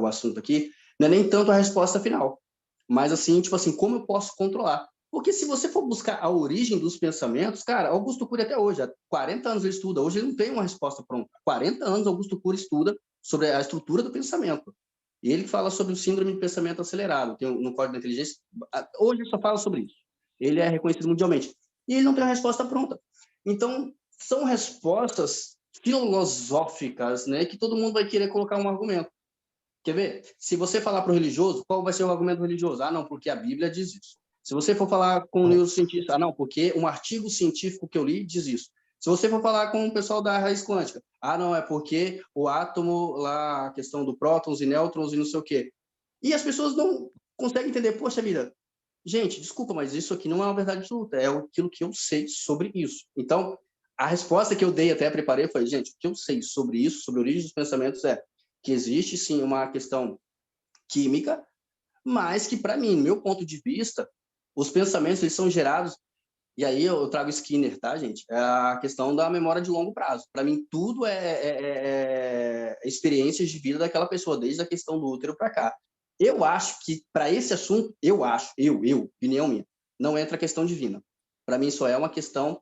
o assunto aqui, não é nem tanto a resposta final, mas assim, tipo assim, como eu posso controlar? Porque se você for buscar a origem dos pensamentos, cara, Augusto Cury até hoje, há 40 anos ele estuda, hoje ele não tem uma resposta pronta. Há 40 anos Augusto Cury estuda sobre a estrutura do pensamento. E ele fala sobre o síndrome de pensamento acelerado, tem no Código da Inteligência, hoje ele só fala sobre isso. Ele é reconhecido mundialmente. E ele não tem uma resposta pronta. Então, são respostas filosóficas, né, que todo mundo vai querer colocar um argumento. Quer ver? Se você falar para o religioso, qual vai ser o argumento religioso? Não, porque a Bíblia diz isso. Se você for falar com um neurocientista, não, porque um artigo científico que eu li diz isso. Se você for falar com o pessoal da raiz quântica, não, é porque o átomo, lá, a questão do prótons e nêutrons e não sei o quê. E as pessoas não conseguem entender, poxa vida, gente, desculpa, mas isso aqui não é uma verdade absoluta, é aquilo que eu sei sobre isso. Então, a resposta que eu dei, até preparei, foi, gente, o que eu sei sobre isso, sobre a origem dos pensamentos, é que existe, sim, uma questão química, mas que, para mim, no meu ponto de vista, os pensamentos, eles são gerados, e aí eu trago Skinner, tá, gente? É a questão da memória de longo prazo. Para mim, tudo é experiências de vida daquela pessoa, desde a questão do útero para cá. Eu acho que, para esse assunto, opinião minha, não entra a questão divina. Para mim, só é uma questão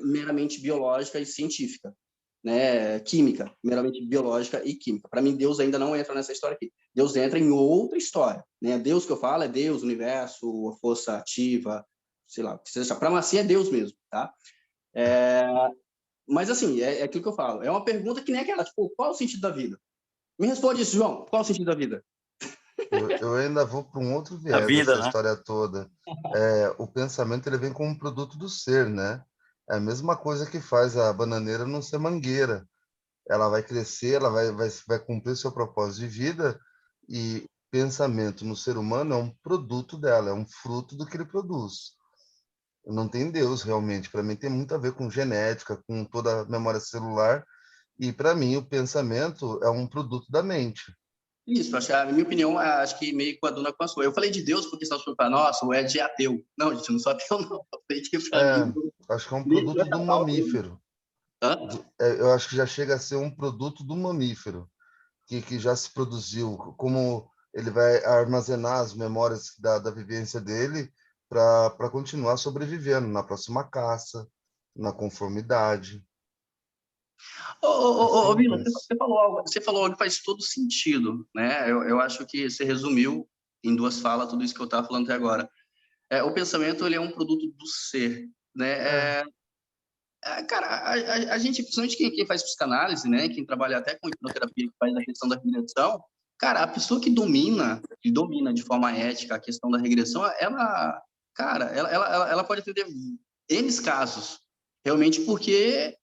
meramente biológica e científica, né? Química, meramente biológica e química. Para mim, Deus ainda não entra nessa história aqui. Deus entra em outra história, né? Deus que eu falo é Deus, universo, a força ativa, sei lá, o que seja. Para Marcinha é Deus mesmo, tá? Mas, assim, é aquilo que eu falo. É uma pergunta que nem aquela, tipo, qual é o sentido da vida? Me responde isso, João. Qual é o sentido da vida? Eu ainda vou para um outro viés dessa história toda. O pensamento, ele vem como um produto do ser, né? É a mesma coisa que faz a bananeira não ser mangueira. Ela vai crescer, ela vai cumprir seu propósito de vida, e pensamento no ser humano é um produto dela, é um fruto do que ele produz. Não tem Deus, realmente. Para mim, tem muito a ver com genética, com toda a memória celular, e para mim, o pensamento é um produto da mente. Isso, na minha opinião, acho que meio coaduna com a sua. Eu falei de Deus porque senão você fala, nossa, o Ed é ateu. Não, gente, eu não sou ateu, não. Eu falei que acho que é um produto do mamífero. Eu acho que já chega a ser um produto do mamífero, que já se produziu, como ele vai armazenar as memórias da vivência dele para continuar sobrevivendo na próxima caça, na conformidade. Vila, você falou algo que faz todo sentido, né? Eu acho que você resumiu em 2 falas tudo isso que eu estava falando até agora. O pensamento, ele é um produto do ser, né? Cara, a gente, principalmente quem faz psicanálise, né? Quem trabalha até com hipnoterapia, que faz a questão da regressão, cara, a pessoa que domina de forma ética a questão da regressão, ela pode atender N casos, realmente, porque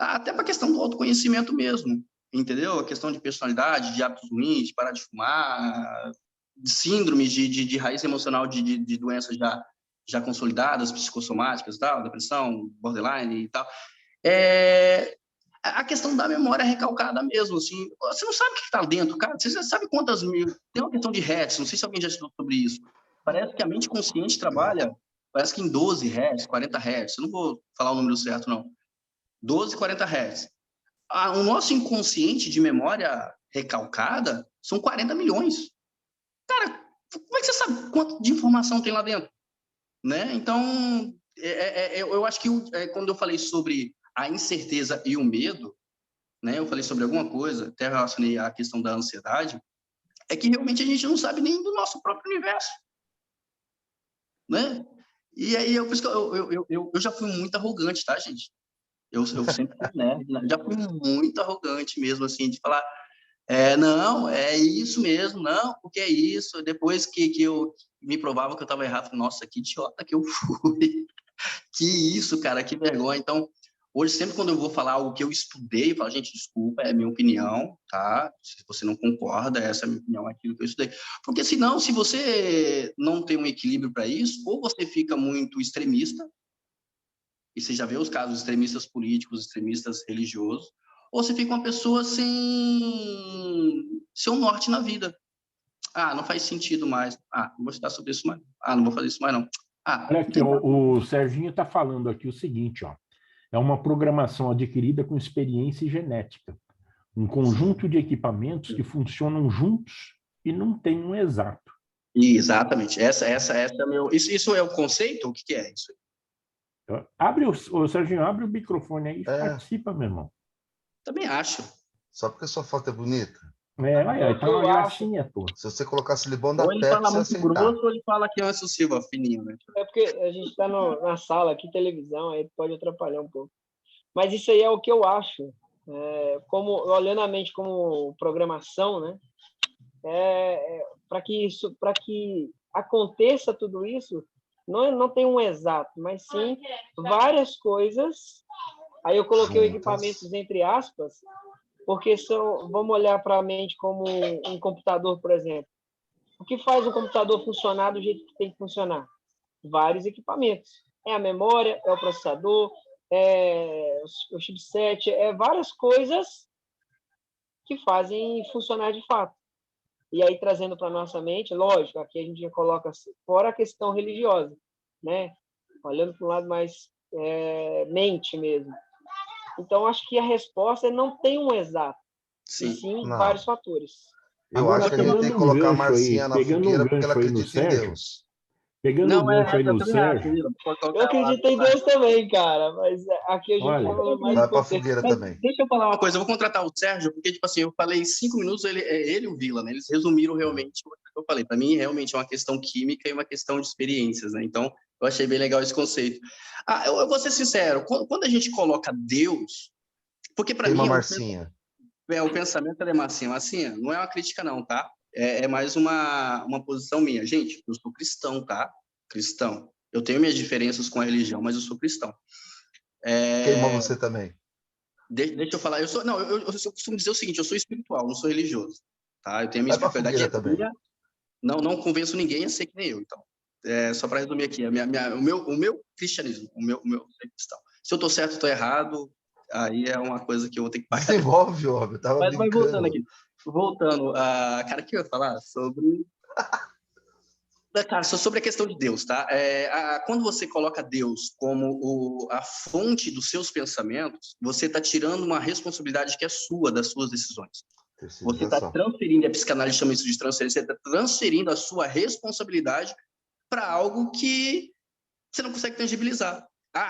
até para a questão do autoconhecimento mesmo, entendeu? A questão de personalidade, de hábitos ruins, de parar de fumar, síndromes de raiz emocional de doenças já consolidadas, psicossomáticas e tal, depressão, borderline e tal. A questão da memória recalcada mesmo, assim, você não sabe o que está dentro, cara, você já sabe quantas mil, tem uma questão de hertz, não sei se alguém já estudou sobre isso, parece que a mente consciente trabalha, parece que em 12 hertz, 40 hertz, eu não vou falar o número certo, não, 12, 40 hertz. O nosso inconsciente de memória recalcada são 40 milhões. Cara, como é que você sabe quanto de informação tem lá dentro? Né? Então, eu acho que quando eu falei sobre a incerteza e o medo, né, eu falei sobre alguma coisa, até relacionei a questão da ansiedade, é que realmente a gente não sabe nem do nosso próprio universo. Né? E aí, por isso que eu já fui muito arrogante, tá, gente? Eu sempre fui nerd, né? Já fui muito arrogante mesmo, assim, de falar, não, é isso mesmo, não, porque é isso. Depois que eu me provava que eu estava errado, nossa, que idiota que eu fui. Que isso, cara, que vergonha. Então, hoje, sempre quando eu vou falar algo que eu estudei, eu falo, gente, desculpa, é minha opinião, tá? Se você não concorda, essa é a minha opinião, é aquilo que eu estudei. Porque senão, se você não tem um equilíbrio para isso, ou você fica muito extremista, e você já vê os casos de extremistas políticos, extremistas religiosos, ou você fica uma pessoa sem seu norte na vida. Não faz sentido mais. Não vou estudar sobre isso mais. Não vou fazer isso mais, não. Olha aqui, o Serginho está falando aqui o seguinte, ó. É uma programação adquirida com experiência e genética. Um conjunto de equipamentos que funcionam juntos e não tem um exato. Exatamente. Essa é meu... Isso é o conceito? O que é isso? Serginho, abre o microfone aí e participa, meu irmão. Também acho. Só porque sua foto é bonita? Tá uma gracinha, pô. Se você colocar silicone da ou ele Pepsi, fala muito aceitar. grosso, ou ele fala que é um Silva, fininho, né? É porque a gente está na sala aqui, televisão, aí pode atrapalhar um pouco. Mas isso aí é o que eu acho. Olhando a mente como programação, né? Para que aconteça tudo isso, não tem um exato, mas sim várias coisas. Aí eu coloquei equipamentos entre aspas, porque vamos olhar para a mente como um computador, por exemplo. O que faz o computador funcionar do jeito que tem que funcionar? Vários equipamentos. É a memória, é o processador, é o chipset, várias coisas que fazem funcionar de fato. E aí, trazendo para a nossa mente, lógico, aqui a gente já coloca fora a questão religiosa, né? Olhando para um lado mais mente mesmo. Então, acho que a resposta não tem um exato, sim vários fatores. Eu acho que a gente tem que colocar a Marcinha na fogueira porque ela acredita em Deus. Pegando o gancho aí no Sérgio... Eu acredito em Deus também, cara, mas aqui a gente fala mais... Vai para a fogueira também. Deixa eu falar uma coisa, eu vou contratar o Sérgio, porque, tipo assim, eu falei 5 minutos, ele e o Vila, né? Eles resumiram realmente o que eu falei. Para mim, realmente é uma questão química e uma questão de experiências, né? Então, eu achei bem legal esse conceito. Eu vou ser sincero, quando a gente coloca Deus... Porque, para mim... Marcinha. O pensamento da Marcinha. Marcinha, não é uma crítica, não, tá? É mais uma posição minha. Gente, eu sou cristão, tá? Cristão. Eu tenho minhas diferenças com a religião, mas eu sou cristão. Queima você também. Deixa eu falar. Eu costumo dizer o seguinte, eu sou espiritual, não sou religioso. Tá? Eu tenho a minha espiritualidade. Também. Não convenço ninguém a ser que nem eu. Então, só para resumir aqui, o meu cristianismo, o meu ser cristão. Se eu estou certo ou estou errado, aí é uma coisa que eu vou ter que pagar. Desenvolve, óbvio. Mas voltando aqui. Cara, o que eu ia falar? Sobre a questão de Deus, tá? Quando você coloca Deus como a fonte dos seus pensamentos, você está tirando uma responsabilidade que é sua, das suas decisões. Você está transferindo, a psicanálise chama isso de transferência, você está transferindo a sua responsabilidade para algo que você não consegue tangibilizar.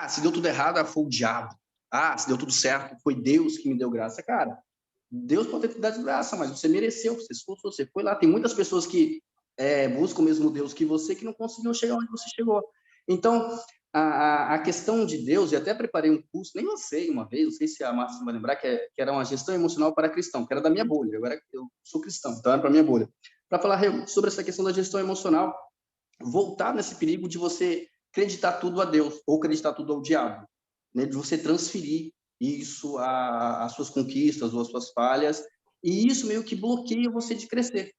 Se deu tudo errado, foi o diabo. Se deu tudo certo, foi Deus que me deu graça. Cara, Deus pode ter te dado graça, mas você mereceu, você esforçou, você foi lá. Tem muitas pessoas que buscam o mesmo Deus que você, que não conseguiram chegar onde você chegou. Então, a questão de Deus, e até preparei um curso, nem lancei uma vez, não sei se a Márcia vai lembrar, que era uma gestão emocional para cristão, que era da minha bolha. Agora eu sou cristão, então era para minha bolha. Para falar sobre essa questão da gestão emocional, voltar nesse perigo de você acreditar tudo a Deus, ou acreditar tudo ao diabo, né? De você transferir isso às suas conquistas ou às suas falhas, e isso meio que bloqueia você de crescer.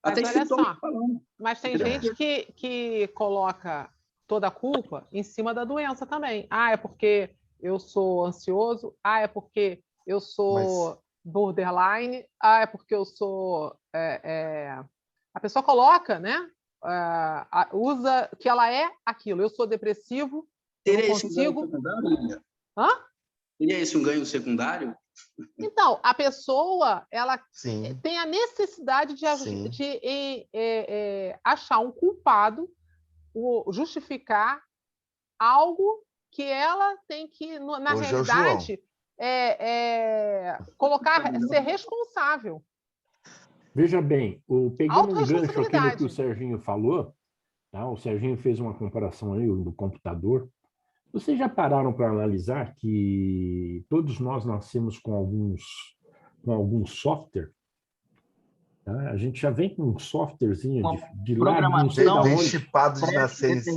Até Mas olha sintomas só, falando. mas tem gente que coloca toda a culpa em cima da doença também. Ah, é porque eu sou ansioso. Ah, é porque eu sou borderline. Ah, é porque eu sou... A pessoa coloca, né? Usa que ela é aquilo. Eu sou depressivo, eu não Seria esse um ganho consigo... secundário, Lívia? Hã? Seria esse um ganho secundário? Então, a pessoa ela Sim, tem a necessidade de sim. achar um culpado, justificar algo que ela tem que, na Hoje é o João. realidade, colocar, ser responsável. Veja bem, pegando um gancho aqui no que o Autorresponsabilidade. Serginho falou, tá? O Serginho fez uma comparação aí do computador. Vocês já pararam para analisar que todos nós nascemos com algum software? Tá? A gente já vem com um softwarezinho de lá, não sei da Bem onde. chipado de nascença.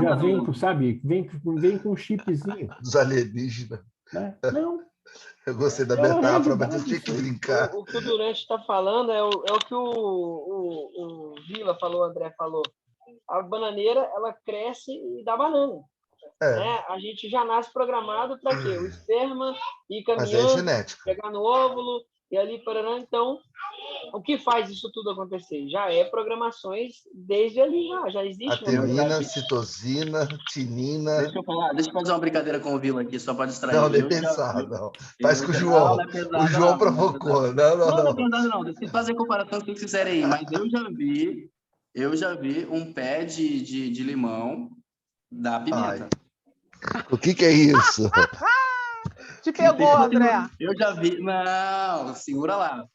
Já vem com, sabe, vem com um chipzinho. Dos alienígenas. Né? Não, Eu gostei da é uma metáfora, mas eu realidade tinha que isso aí. brincar. O que o Durante está falando é o que o Vila falou, o André falou. A bananeira, ela cresce e dá banana. Né? A gente já nasce programado para quê? O esperma ir Mas é caminhando, genética. pegar no óvulo e ali parará. Então, o que faz isso tudo acontecer? Já é programações desde ali, já existe. Adenina, citosina, tinina. Deixa eu fazer uma brincadeira com o Vila aqui, só para distrair. Não, nem pensar, não. Faz com o João. O João provocou. Não. Não é pesado, não. Deixa eu fazer a comparação que vocês quiserem aí. Mas eu já vi um pé de limão da pimenta. Ai. O que é isso? Te pegou, André. Eu já vi... Não, segura lá.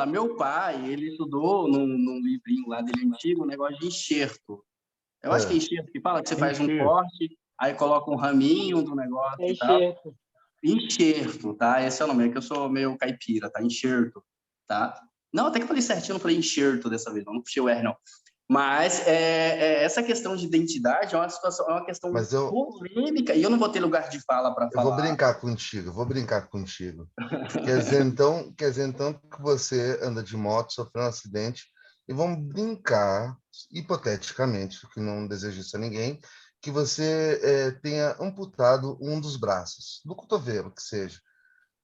Meu pai, ele estudou num livrinho lá dele antigo, um negócio de enxerto. Eu acho que é enxerto que fala, que você faz um corte, aí coloca um raminho do negócio e tal. Enxerto, tá? Esse é o nome, é que eu sou meio caipira, tá? Enxerto, tá? Não, até que eu falei certinho, não falei enxerto dessa vez, não puxei o R, não. Mas essa questão de identidade é uma questão polêmica, e eu não vou ter lugar de fala para falar. Eu vou brincar contigo. Quer dizer, então que você anda de moto, sofreu um acidente, e vamos brincar, hipoteticamente, que não desejo isso a ninguém, que você tenha amputado um dos braços, do cotovelo, que seja.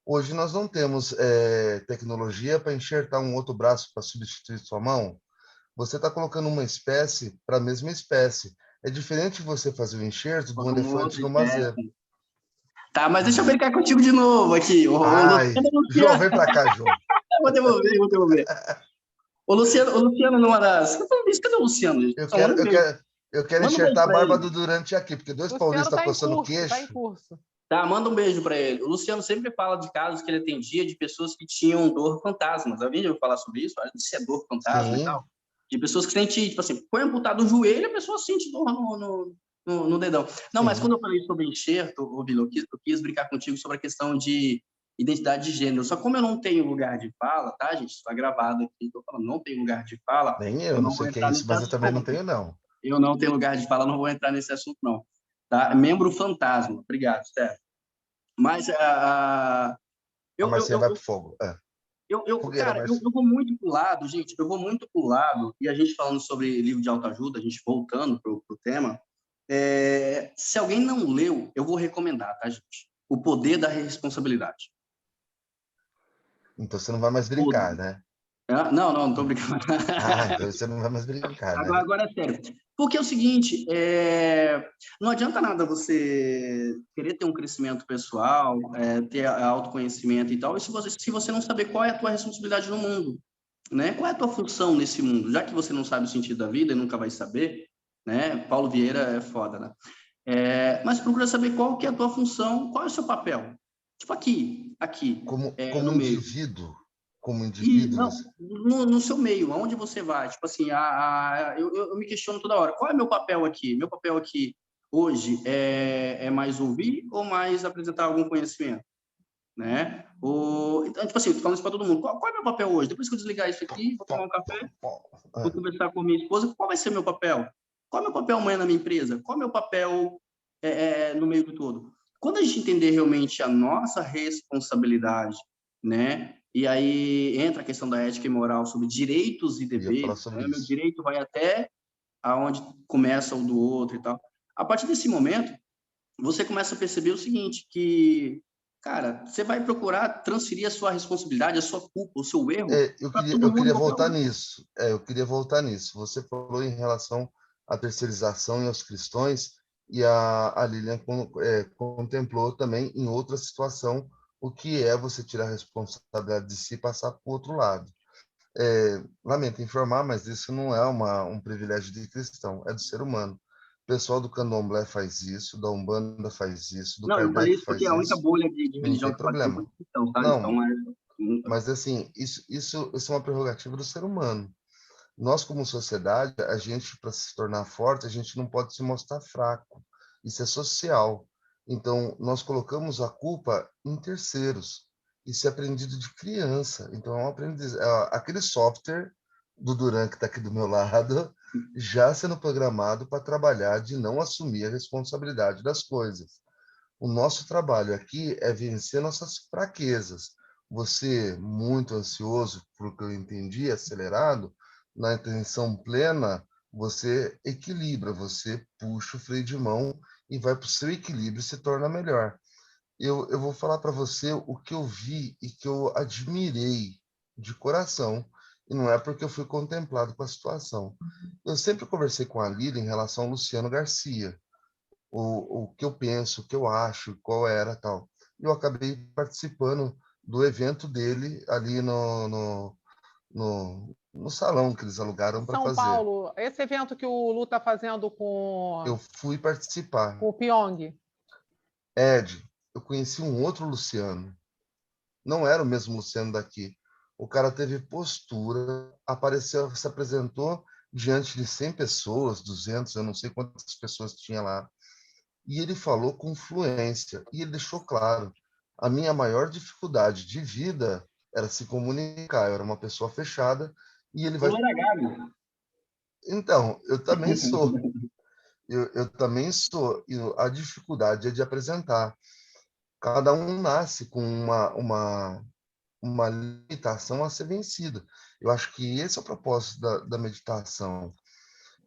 Hoje nós não temos tecnologia para enxertar um outro braço para substituir sua mão. Você está colocando uma espécie para a mesma espécie. É diferente de você fazer o enxerto de um elefante numa zebra. Tá, mas deixa eu brincar contigo de novo aqui. João, vem para cá, João. Vou devolver. O Luciano numa das... Cadê o Luciano? Eu quero enxertar a barba do Durante aqui, porque dois paulistas coçando o queixo. Tá em curso. Tá, manda um beijo para ele. O Luciano sempre fala de casos que ele atendia de pessoas que tinham dor fantasma. Já ouviu falar sobre isso? Isso é dor fantasma e tal. De pessoas que sentem, tipo assim, foi amputado o joelho, a pessoa sente dor no dedão. Não, mas quando eu falei sobre enxerto, Vila, eu quis brincar contigo sobre a questão de identidade de gênero. Só como eu não tenho lugar de fala, tá, gente? Está gravado aqui, estou falando, não tenho lugar de fala. Nem eu não sei o que é isso, mas eu também não tenho, não. Eu não tenho lugar de fala, não vou entrar nesse assunto, não. Tá? Membro fantasma. Obrigado, Steph. Mas A Marcinha vai pro fogo. Eu vou muito pro lado, gente, e a gente falando sobre livro de autoajuda, a gente voltando pro tema, se alguém não leu, eu vou recomendar, tá, gente? O Poder da Responsabilidade. Então você não vai mais brincar, né? Não tô brincando. Então você não vai mais brincar, né? Agora é sério. Porque é o seguinte, não adianta nada você querer ter um crescimento pessoal, ter autoconhecimento e tal, e se você não saber qual é a tua responsabilidade no mundo, né? Qual é a tua função nesse mundo? Já que você não sabe o sentido da vida e nunca vai saber, né? Paulo Vieira é foda, né? Mas procura saber qual que é a tua função, qual é o seu papel. Tipo aqui como no meio. Indivíduo. Como indivíduo? No seu meio, aonde você vai. Tipo assim, eu me questiono toda hora. Qual é meu papel aqui? Meu papel aqui hoje é mais ouvir ou mais apresentar algum conhecimento? Né? Então, tipo assim, eu tô falando isso para todo mundo. Qual é meu papel hoje? Depois que eu desligar isso aqui, vou tomar um café, vou conversar com minha esposa, qual vai ser meu papel? Qual é meu papel amanhã na minha empresa? Qual é meu papel no meio do todo? Quando a gente entender realmente a nossa responsabilidade, né? e aí entra a questão da ética e moral sobre direitos e deveres, né? Meu direito vai até aonde começa o do outro e tal. A partir desse momento, você começa a perceber o seguinte, que, cara, você vai procurar transferir a sua responsabilidade, a sua culpa, o seu erro. Eu queria voltar nisso. Eu queria voltar nisso. Você falou em relação à terceirização e aos cristãos, e a Lilian contemplou também em outra situação o que é você tirar a responsabilidade de si e passar para o outro lado. Lamento informar, mas isso não é um privilégio de cristão, é do ser humano. O pessoal do Candomblé faz isso, da Umbanda faz isso, do Kardec eu falei isso porque faz é a única isso. bolha de religião não tem problema. Então, tá? Não, Então, mas assim, isso é uma prerrogativa do ser humano. Nós, como sociedade, a gente, para se tornar forte, a gente não pode se mostrar fraco. Isso é social. Então, nós colocamos a culpa em terceiros. Isso é aprendido de criança. Então, é um aprendizado. Aquele software do Duran, que está aqui do meu lado, já sendo programado para trabalhar de não assumir a responsabilidade das coisas. O nosso trabalho aqui é vencer nossas fraquezas. Você, muito ansioso, por que eu entendi, acelerado, na intenção plena, você equilibra, você puxa o freio de mão e vai para o seu equilíbrio e se torna melhor. Eu vou falar para você o que eu vi e que eu admirei de coração, e não é porque eu fui contemplado com a situação. Eu sempre conversei com a Lília em relação ao Luciano Garcia, o que eu penso, o que eu acho, qual era tal. Eu acabei participando do evento dele ali no salão que eles alugaram para fazer. São Paulo, esse evento que o Lu está fazendo com... Eu fui participar. Com o Pyong. Ed, eu conheci um outro Luciano. Não era o mesmo Luciano daqui. O cara teve postura, apareceu, se apresentou diante de 100 pessoas, 200, eu não sei quantas pessoas tinha lá. E ele falou com fluência. E ele deixou claro, a minha maior dificuldade de vida era se comunicar. Eu era uma pessoa fechada e ele vai... Não era gago. Então, eu também sou. Eu também sou. E a dificuldade é de apresentar. Cada um nasce com uma limitação a ser vencida. Eu acho que esse é o propósito da meditação.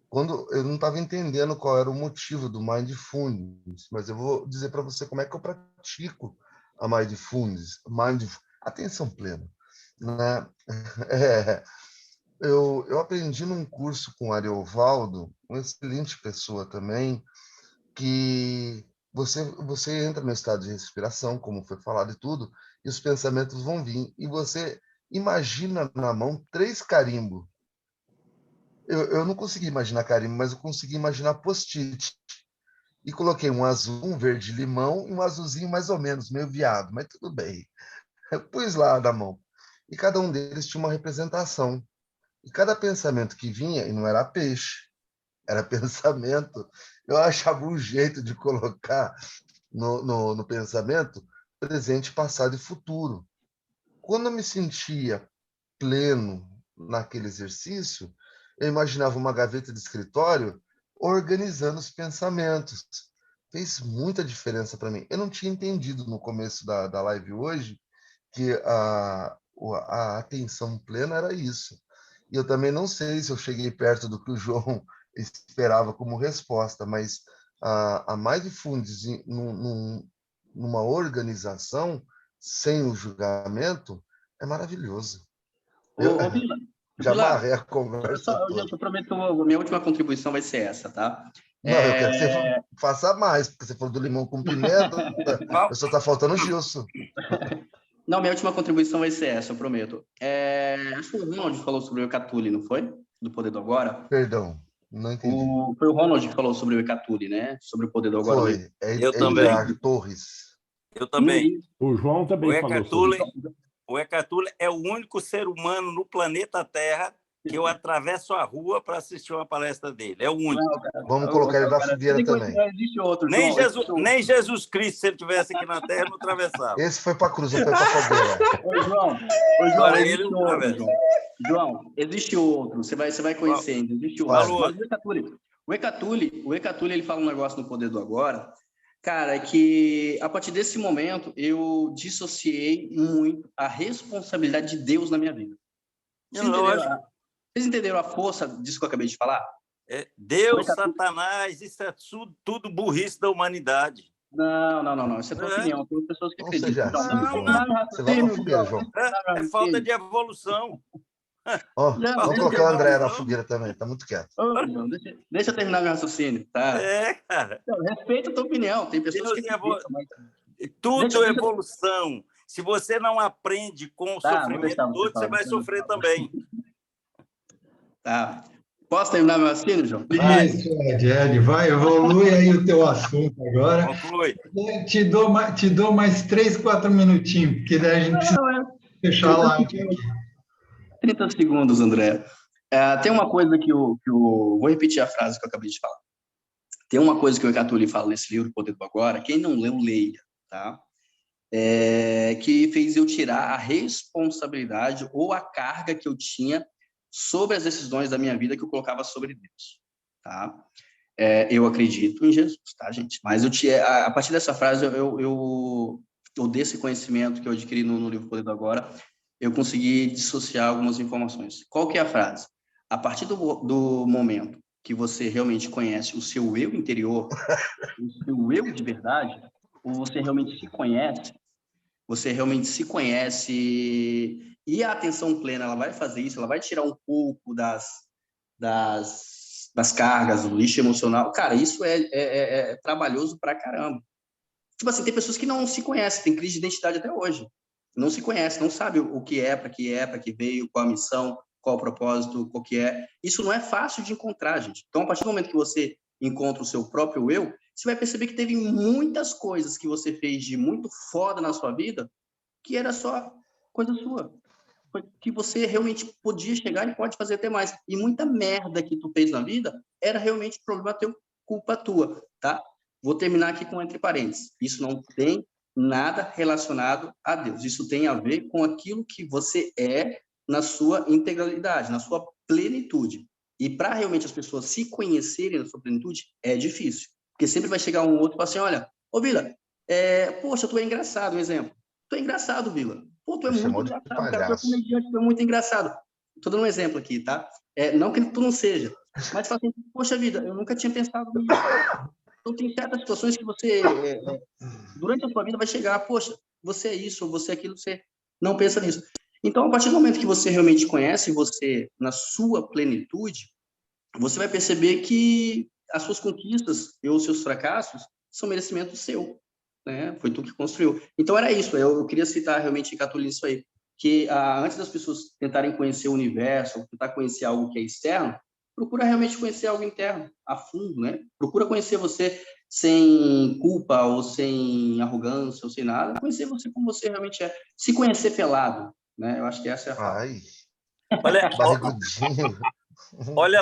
Quando eu não estava entendendo qual era o motivo do Mindfulness, mas eu vou dizer para você como é que eu pratico a Mindfulness, atenção plena, né? Eu aprendi num curso com o Ariovaldo, uma excelente pessoa também, que você entra no estado de respiração, como foi falado e tudo, e os pensamentos vão vir, e você imagina na mão 3 carimbos. Eu não consegui imaginar carimbo, mas eu consegui imaginar post-it. E coloquei um azul, um verde-limão e um azulzinho mais ou menos, meio viado, mas tudo bem. Eu pus lá na mão. E cada um deles tinha uma representação. E cada pensamento que vinha, e não era peixe, era pensamento, eu achava um jeito de colocar no pensamento presente, passado e futuro. Quando eu me sentia pleno naquele exercício, eu imaginava uma gaveta de escritório organizando os pensamentos. Fez muita diferença para mim. Eu não tinha entendido no começo da live hoje que a atenção plena era isso. E eu também não sei se eu cheguei perto do que o João esperava como resposta, mas a Mindfulness numa organização sem o julgamento é maravilhoso. Já amarrei a conversa toda. Eu prometo, minha última contribuição vai ser essa, tá? Não, eu quero que você faça mais, porque você falou do limão com pimenta, só está faltando o Gilson. Não, minha última contribuição vai ser essa, eu prometo. Acho que o Ronald falou sobre o Ekatuli, não foi? Do Poder do Agora? Perdão, não entendi. Foi o Ronald que falou sobre o Ekatuli, né? Sobre o Poder do Agora. Foi, eu também. Torres. Eu também. O João também falou sobre isso. O Ekatuli é o único ser humano no planeta Terra que eu atravesso a rua para assistir uma palestra dele. É o único. Não, vamos colocar ele na fogueira também. Existe outro, nem Jesus Cristo, se ele estivesse aqui na Terra, não atravessava. Esse foi para a cruz, não foi para a fogueira. João, existe outro. Você vai conhecendo. Existe outro. Mas o Ekatuli, ele fala um negócio no Poder do Agora. Cara, é que a partir desse momento eu dissociei muito a responsabilidade de Deus na minha vida. Vocês entenderam a força disso que eu acabei de falar? Deus, Satanás, isso é tudo burrice da humanidade. Não. Isso é tua opinião. Tem pessoas que acreditam. Você vai na fogueira, João. É falta de evolução. Vamos colocar o André na fogueira também, tá muito quieto. Deixa eu terminar meu raciocínio, tá? Cara. Respeita a tua opinião. Tem pessoas que acreditam, mas... Tudo é evolução. Se você não aprende com o sofrimento do outro, você vai sofrer também. Tá. Posso terminar meu raciocínio, João? Isso, Ed, vai, evolui aí o teu assunto agora. Conclui. Te dou mais 3, 4 minutinhos, porque daí a gente precisa fechar a live aqui. 30 segundos, André. Tem uma coisa que eu... Vou repetir a frase que eu acabei de falar. Tem uma coisa que o Eckhart Tolle fala nesse livro, Poder do Agora. Quem não leu, leia, tá? Que fez eu tirar a responsabilidade ou a carga que eu tinha sobre as decisões da minha vida que eu colocava sobre Deus, tá? Eu acredito em Jesus, tá, gente? Mas a partir dessa frase, eu desse conhecimento que eu adquiri no livro Poder do Agora, eu consegui dissociar algumas informações. Qual que é a frase? A partir do momento que você realmente conhece o seu eu interior, o seu eu de verdade, ou você realmente se conhece, e a atenção plena, ela vai fazer isso, ela vai tirar um pouco das cargas, do lixo emocional. Cara, isso é trabalhoso pra caramba. Tipo assim, tem pessoas que não se conhecem, tem crise de identidade até hoje. Não se conhece, não sabe o que é, para que veio, qual a missão, qual o propósito, qual que é. Isso não é fácil de encontrar, gente. Então, a partir do momento que você encontra o seu próprio eu, você vai perceber que teve muitas coisas que você fez de muito foda na sua vida que era só coisa sua. Que você realmente podia chegar e pode fazer até mais. E muita merda que tu fez na vida era realmente problema teu, culpa tua, tá? Vou terminar aqui com entre parênteses. Isso não tem nada relacionado a Deus. Isso tem a ver com aquilo que você é na sua integralidade, na sua plenitude. E para realmente as pessoas se conhecerem na sua plenitude, é difícil. Porque sempre vai chegar um outro e falar assim, olha, ô Vila, poxa, tu é engraçado, um exemplo. Tu é engraçado, Vila. Pô, tu é muito engraçado, cara. Tu é comediante, tu é muito engraçado. Estou dando um exemplo aqui, tá? Não que tu não seja, mas fala assim, poxa vida, eu nunca tinha pensado nisso. Então, tem certas situações que você, durante a sua vida, vai chegar, poxa, você é isso, ou você é aquilo, você não pensa nisso. Então, a partir do momento que você realmente conhece você na sua plenitude, você vai perceber que as suas conquistas ou os seus fracassos são merecimento seu, né? Foi tu que construiu. Então, era isso. Eu queria citar realmente Eckhart Tolle isso aí, que antes das pessoas tentarem conhecer o universo, ou tentar conhecer algo que é externo, procura realmente conhecer algo interno, a fundo, né? Procura conhecer você sem culpa ou sem arrogância ou sem nada, conhecer você como você realmente é. Se conhecer pelado, né? Eu acho que essa é a frase. Olha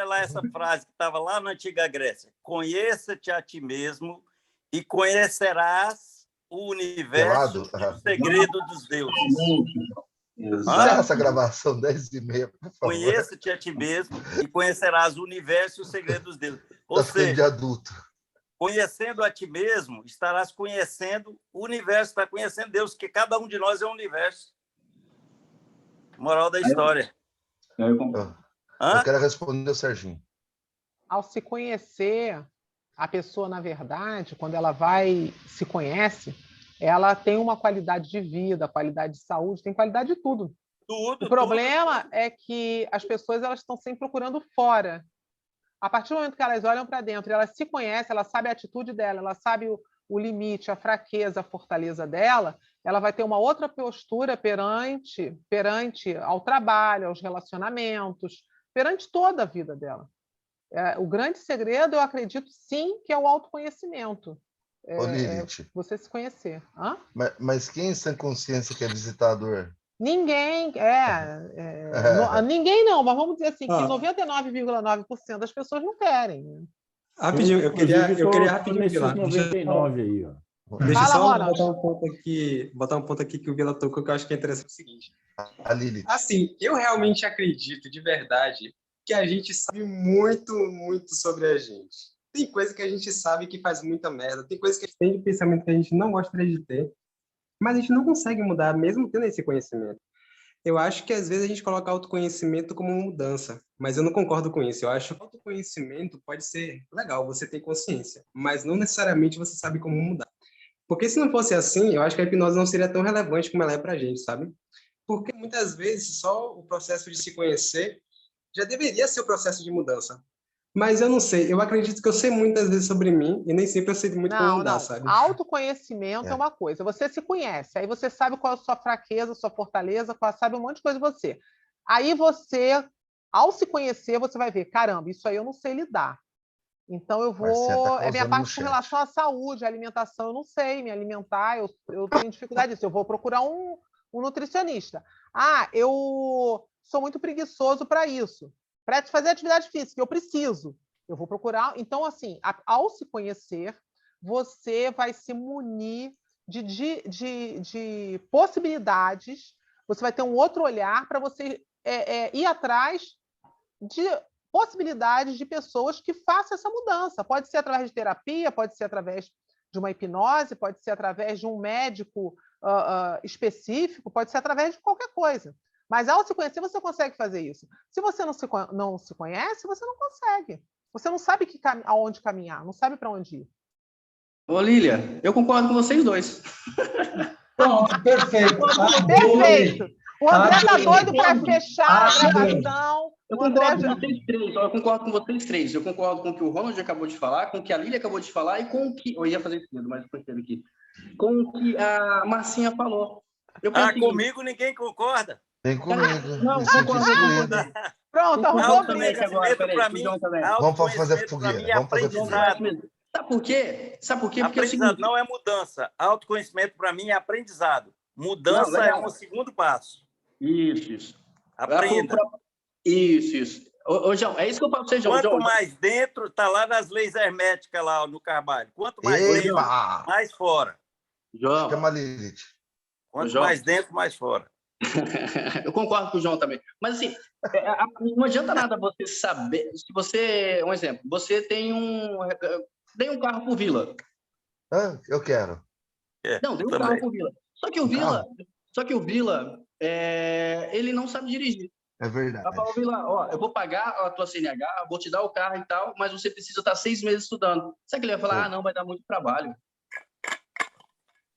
lá essa frase que estava lá na Antiga Grécia. Conheça-te a ti mesmo e conhecerás o universo e o segredo dos deuses. Encerra essa gravação 10h30, por favor. Conheça-te a ti mesmo e conhecerás o universo e o segredo dos deuses. Ou seja, de adulto. Conhecendo a ti mesmo, estarás conhecendo o universo, está conhecendo Deus, porque cada um de nós é um universo. Moral da história. Eu quero responder o Serginho. Ao se conhecer, a pessoa, na verdade, quando ela se conhece, ela tem uma qualidade de vida, qualidade de saúde, tem qualidade de tudo. O problema é que as pessoas elas estão sempre procurando fora. A partir do momento que elas olham para dentro, elas se conhecem, ela sabe a atitude dela, ela sabe o limite, a fraqueza, a fortaleza dela, ela vai ter uma outra postura perante ao trabalho, aos relacionamentos, perante toda a vida dela. O grande segredo, eu acredito, sim, que é o autoconhecimento. Lilith, você se conhecer. Mas quem sem consciência quer visitador? Ninguém, ninguém não, mas vamos dizer assim, que 99,9% das pessoas não querem. Rapidinho, eu queria rapidinho, Vila. 99 aí, ó. Deixa eu só botar um ponto aqui que o Vila tocou, que eu acho que é interessante o seguinte. A Lilith. Assim, eu realmente acredito, de verdade, que a gente sabe muito, muito sobre a gente. Tem coisa que a gente sabe que faz muita merda, tem coisa que a gente tem de pensamento que a gente não gostaria de ter, mas a gente não consegue mudar mesmo tendo esse conhecimento. Eu acho que às vezes a gente coloca autoconhecimento como mudança, mas eu não concordo com isso. Eu acho que autoconhecimento pode ser legal, você tem consciência, mas não necessariamente você sabe como mudar. Porque se não fosse assim, eu acho que a hipnose não seria tão relevante como ela é pra gente, sabe? Porque muitas vezes só o processo de se conhecer já deveria ser o processo de mudança. Mas eu não sei, eu acredito que eu sei muitas vezes sobre mim e nem sempre eu sei muito como mudar, sabe? Autoconhecimento é uma coisa. Você se conhece, aí você sabe qual é a sua fraqueza, sua fortaleza, sabe um monte de coisa de você. Aí você, ao se conhecer, você vai ver, caramba, isso aí eu não sei lidar. Então eu vou... É minha parte com relação à saúde, à alimentação, eu não sei me alimentar, eu tenho dificuldade disso. Eu vou procurar um nutricionista. Eu sou muito preguiçoso para isso. Para fazer atividade física, eu preciso. Eu vou procurar. Então, assim, ao se conhecer, você vai se munir de possibilidades, você vai ter um outro olhar para você ir atrás de possibilidades de pessoas que façam essa mudança. Pode ser através de terapia, pode ser através de uma hipnose, pode ser através de um médico específico, pode ser através de qualquer coisa. Mas ao se conhecer, você consegue fazer isso. Se você não se conhece, você não consegue. Você não sabe aonde caminhar, não sabe para onde ir. Ô, Lília, eu concordo com vocês dois. Pronto, perfeito. Perfeito. O André está doido para fechar a gravação. Eu concordo com vocês três. Eu concordo com vocês três. Eu concordo com o que o Ronald acabou de falar, com o que a Lília acabou de falar e com o que... Eu ia fazer isso, mas depois teve aqui. Com o que a Marcinha falou. Comigo ninguém concorda. Vem comigo. Não, concordo. Pronto, arrumou briga. Vamos fazer fogueira. Vamos fazer fogueira. Sabe por quê? Porque é o seguinte... não é mudança. Autoconhecimento, para mim, é aprendizado. Mudança é um segundo passo. Isso. Aprenda. Isso. Ô, João, é isso que eu falo para você, João. Quanto mais dentro, está lá nas leis herméticas, lá no Carvalho. Quanto mais dentro, mais fora. João. Chama a Lilith. Quanto mais dentro, mais fora. Eu concordo com o João também. Mas, assim, não adianta nada você saber... Se você... Um exemplo. Você tem um carro por vila. Eu quero. Não, tem um carro por vila. Só que o Vila, ele não sabe dirigir. É verdade. Ela falou, Vila, eu vou pagar a tua CNH, vou te dar o carro e tal, mas você precisa estar 6 meses estudando. Sabe que ele vai falar? Não, vai dar muito trabalho.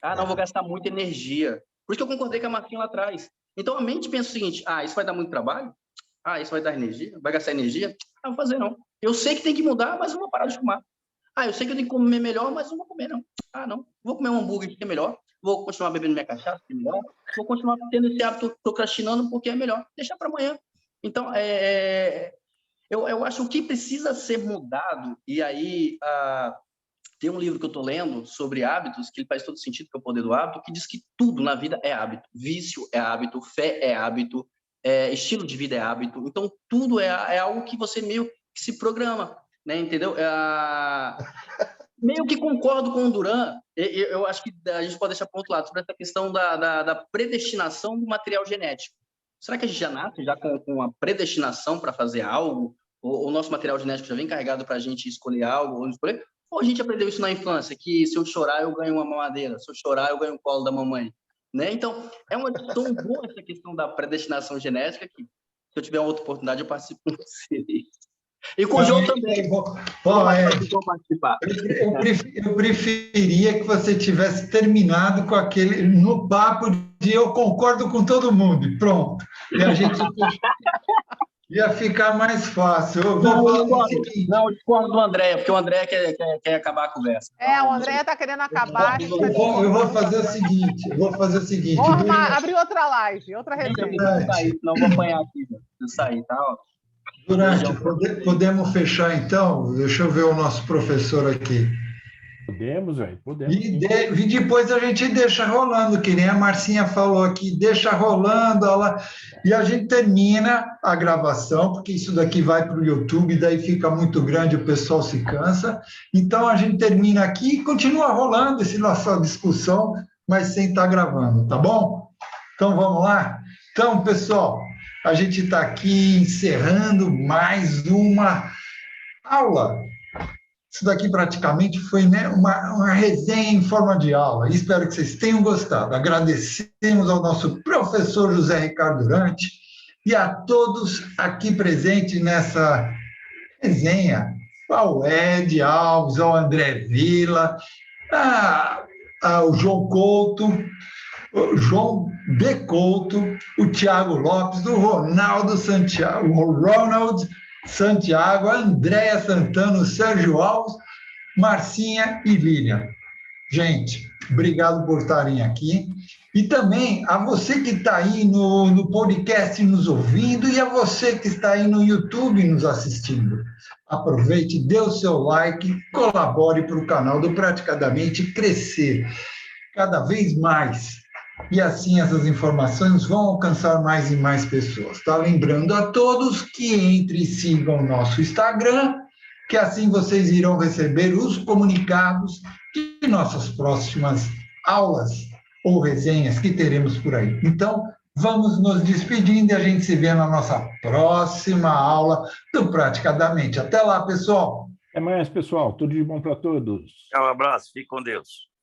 Não, vou gastar muita energia. Por isso que eu concordei com a Marquinhos lá atrás. Então a mente pensa o seguinte, isso vai dar muito trabalho? Isso vai dar energia? Vai gastar energia? Não vou fazer, não. Eu sei que tem que mudar, mas não vou parar de fumar. Eu sei que eu tenho que comer melhor, mas não vou comer, não. Não. Vou comer um hambúrguer que é melhor. Vou continuar bebendo minha cachaça, que é melhor. Vou continuar tendo esse hábito, procrastinando, porque é melhor. Deixar para amanhã. Então, eu acho que o que precisa ser mudado, e aí tem um livro que eu estou lendo sobre hábitos, que ele faz todo sentido, que é o Poder do Hábito, que diz que tudo na vida é hábito. Vício é hábito, fé é hábito, estilo de vida é hábito. Então, tudo é algo que você meio que se programa, né? Entendeu? Meio que concordo com o Duran, eu acho que a gente pode deixar para o outro lado, sobre essa questão da predestinação do material genético. Será que a gente já nasce com a predestinação para fazer algo? Ou o nosso material genético já vem carregado para a gente escolher algo? Ou a gente aprendeu isso na infância, que se eu chorar eu ganho uma mamadeira, se eu chorar eu ganho o colo da mamãe? Né? Então, é uma discussão boa essa questão da predestinação genética, que se eu tiver uma outra oportunidade eu participo com vocês. E com o João também. Eu preferia que você tivesse terminado com aquele no papo de eu concordo com todo mundo, e pronto. E a gente ia ficar mais fácil. Eu discordo do André, porque o André quer acabar a conversa. O André está querendo acabar. Eu vou fazer o seguinte. Vou abrir outra live, outra resenha. Não vou apanhar aqui. Se sair, tá? Durante, podemos fechar então? Deixa eu ver o nosso professor aqui. Podemos, velho, podemos. E depois a gente deixa rolando, que nem a Marcinha falou aqui, deixa rolando, e a gente termina a gravação, porque isso daqui vai para o YouTube, daí fica muito grande, o pessoal se cansa. Então a gente termina aqui e continua rolando essa discussão, mas sem estar gravando, tá bom? Então vamos lá? Então, pessoal, a gente está aqui encerrando mais uma aula Isso daqui praticamente foi, né, uma resenha em forma de aula. Espero que vocês tenham gostado. Agradecemos ao nosso professor José Ricardo Durante e a todos aqui presentes nessa resenha, ao Ed Alves, ao André Vila, ao João Couto, o João B. Couto, o Tiago Lopes, o Ronaldo Santiago, o Ronald Santiago, a Andréia Santana, o Sérgio Alves, Marcinha e Lilian. Gente, obrigado por estarem aqui. E também a você que está aí no podcast nos ouvindo e a você que está aí no YouTube nos assistindo. Aproveite, dê o seu like, colabore para o canal do Praticadamente crescer cada vez mais. E assim essas informações vão alcançar mais e mais pessoas. Tá? Lembrando a todos que entrem e sigam o nosso Instagram, que assim vocês irão receber os comunicados de nossas próximas aulas ou resenhas que teremos por aí. Então, vamos nos despedindo e a gente se vê na nossa próxima aula do Praticadamente. Até lá, pessoal! Até mais, pessoal. Tudo de bom para todos. Um abraço. Fique com Deus.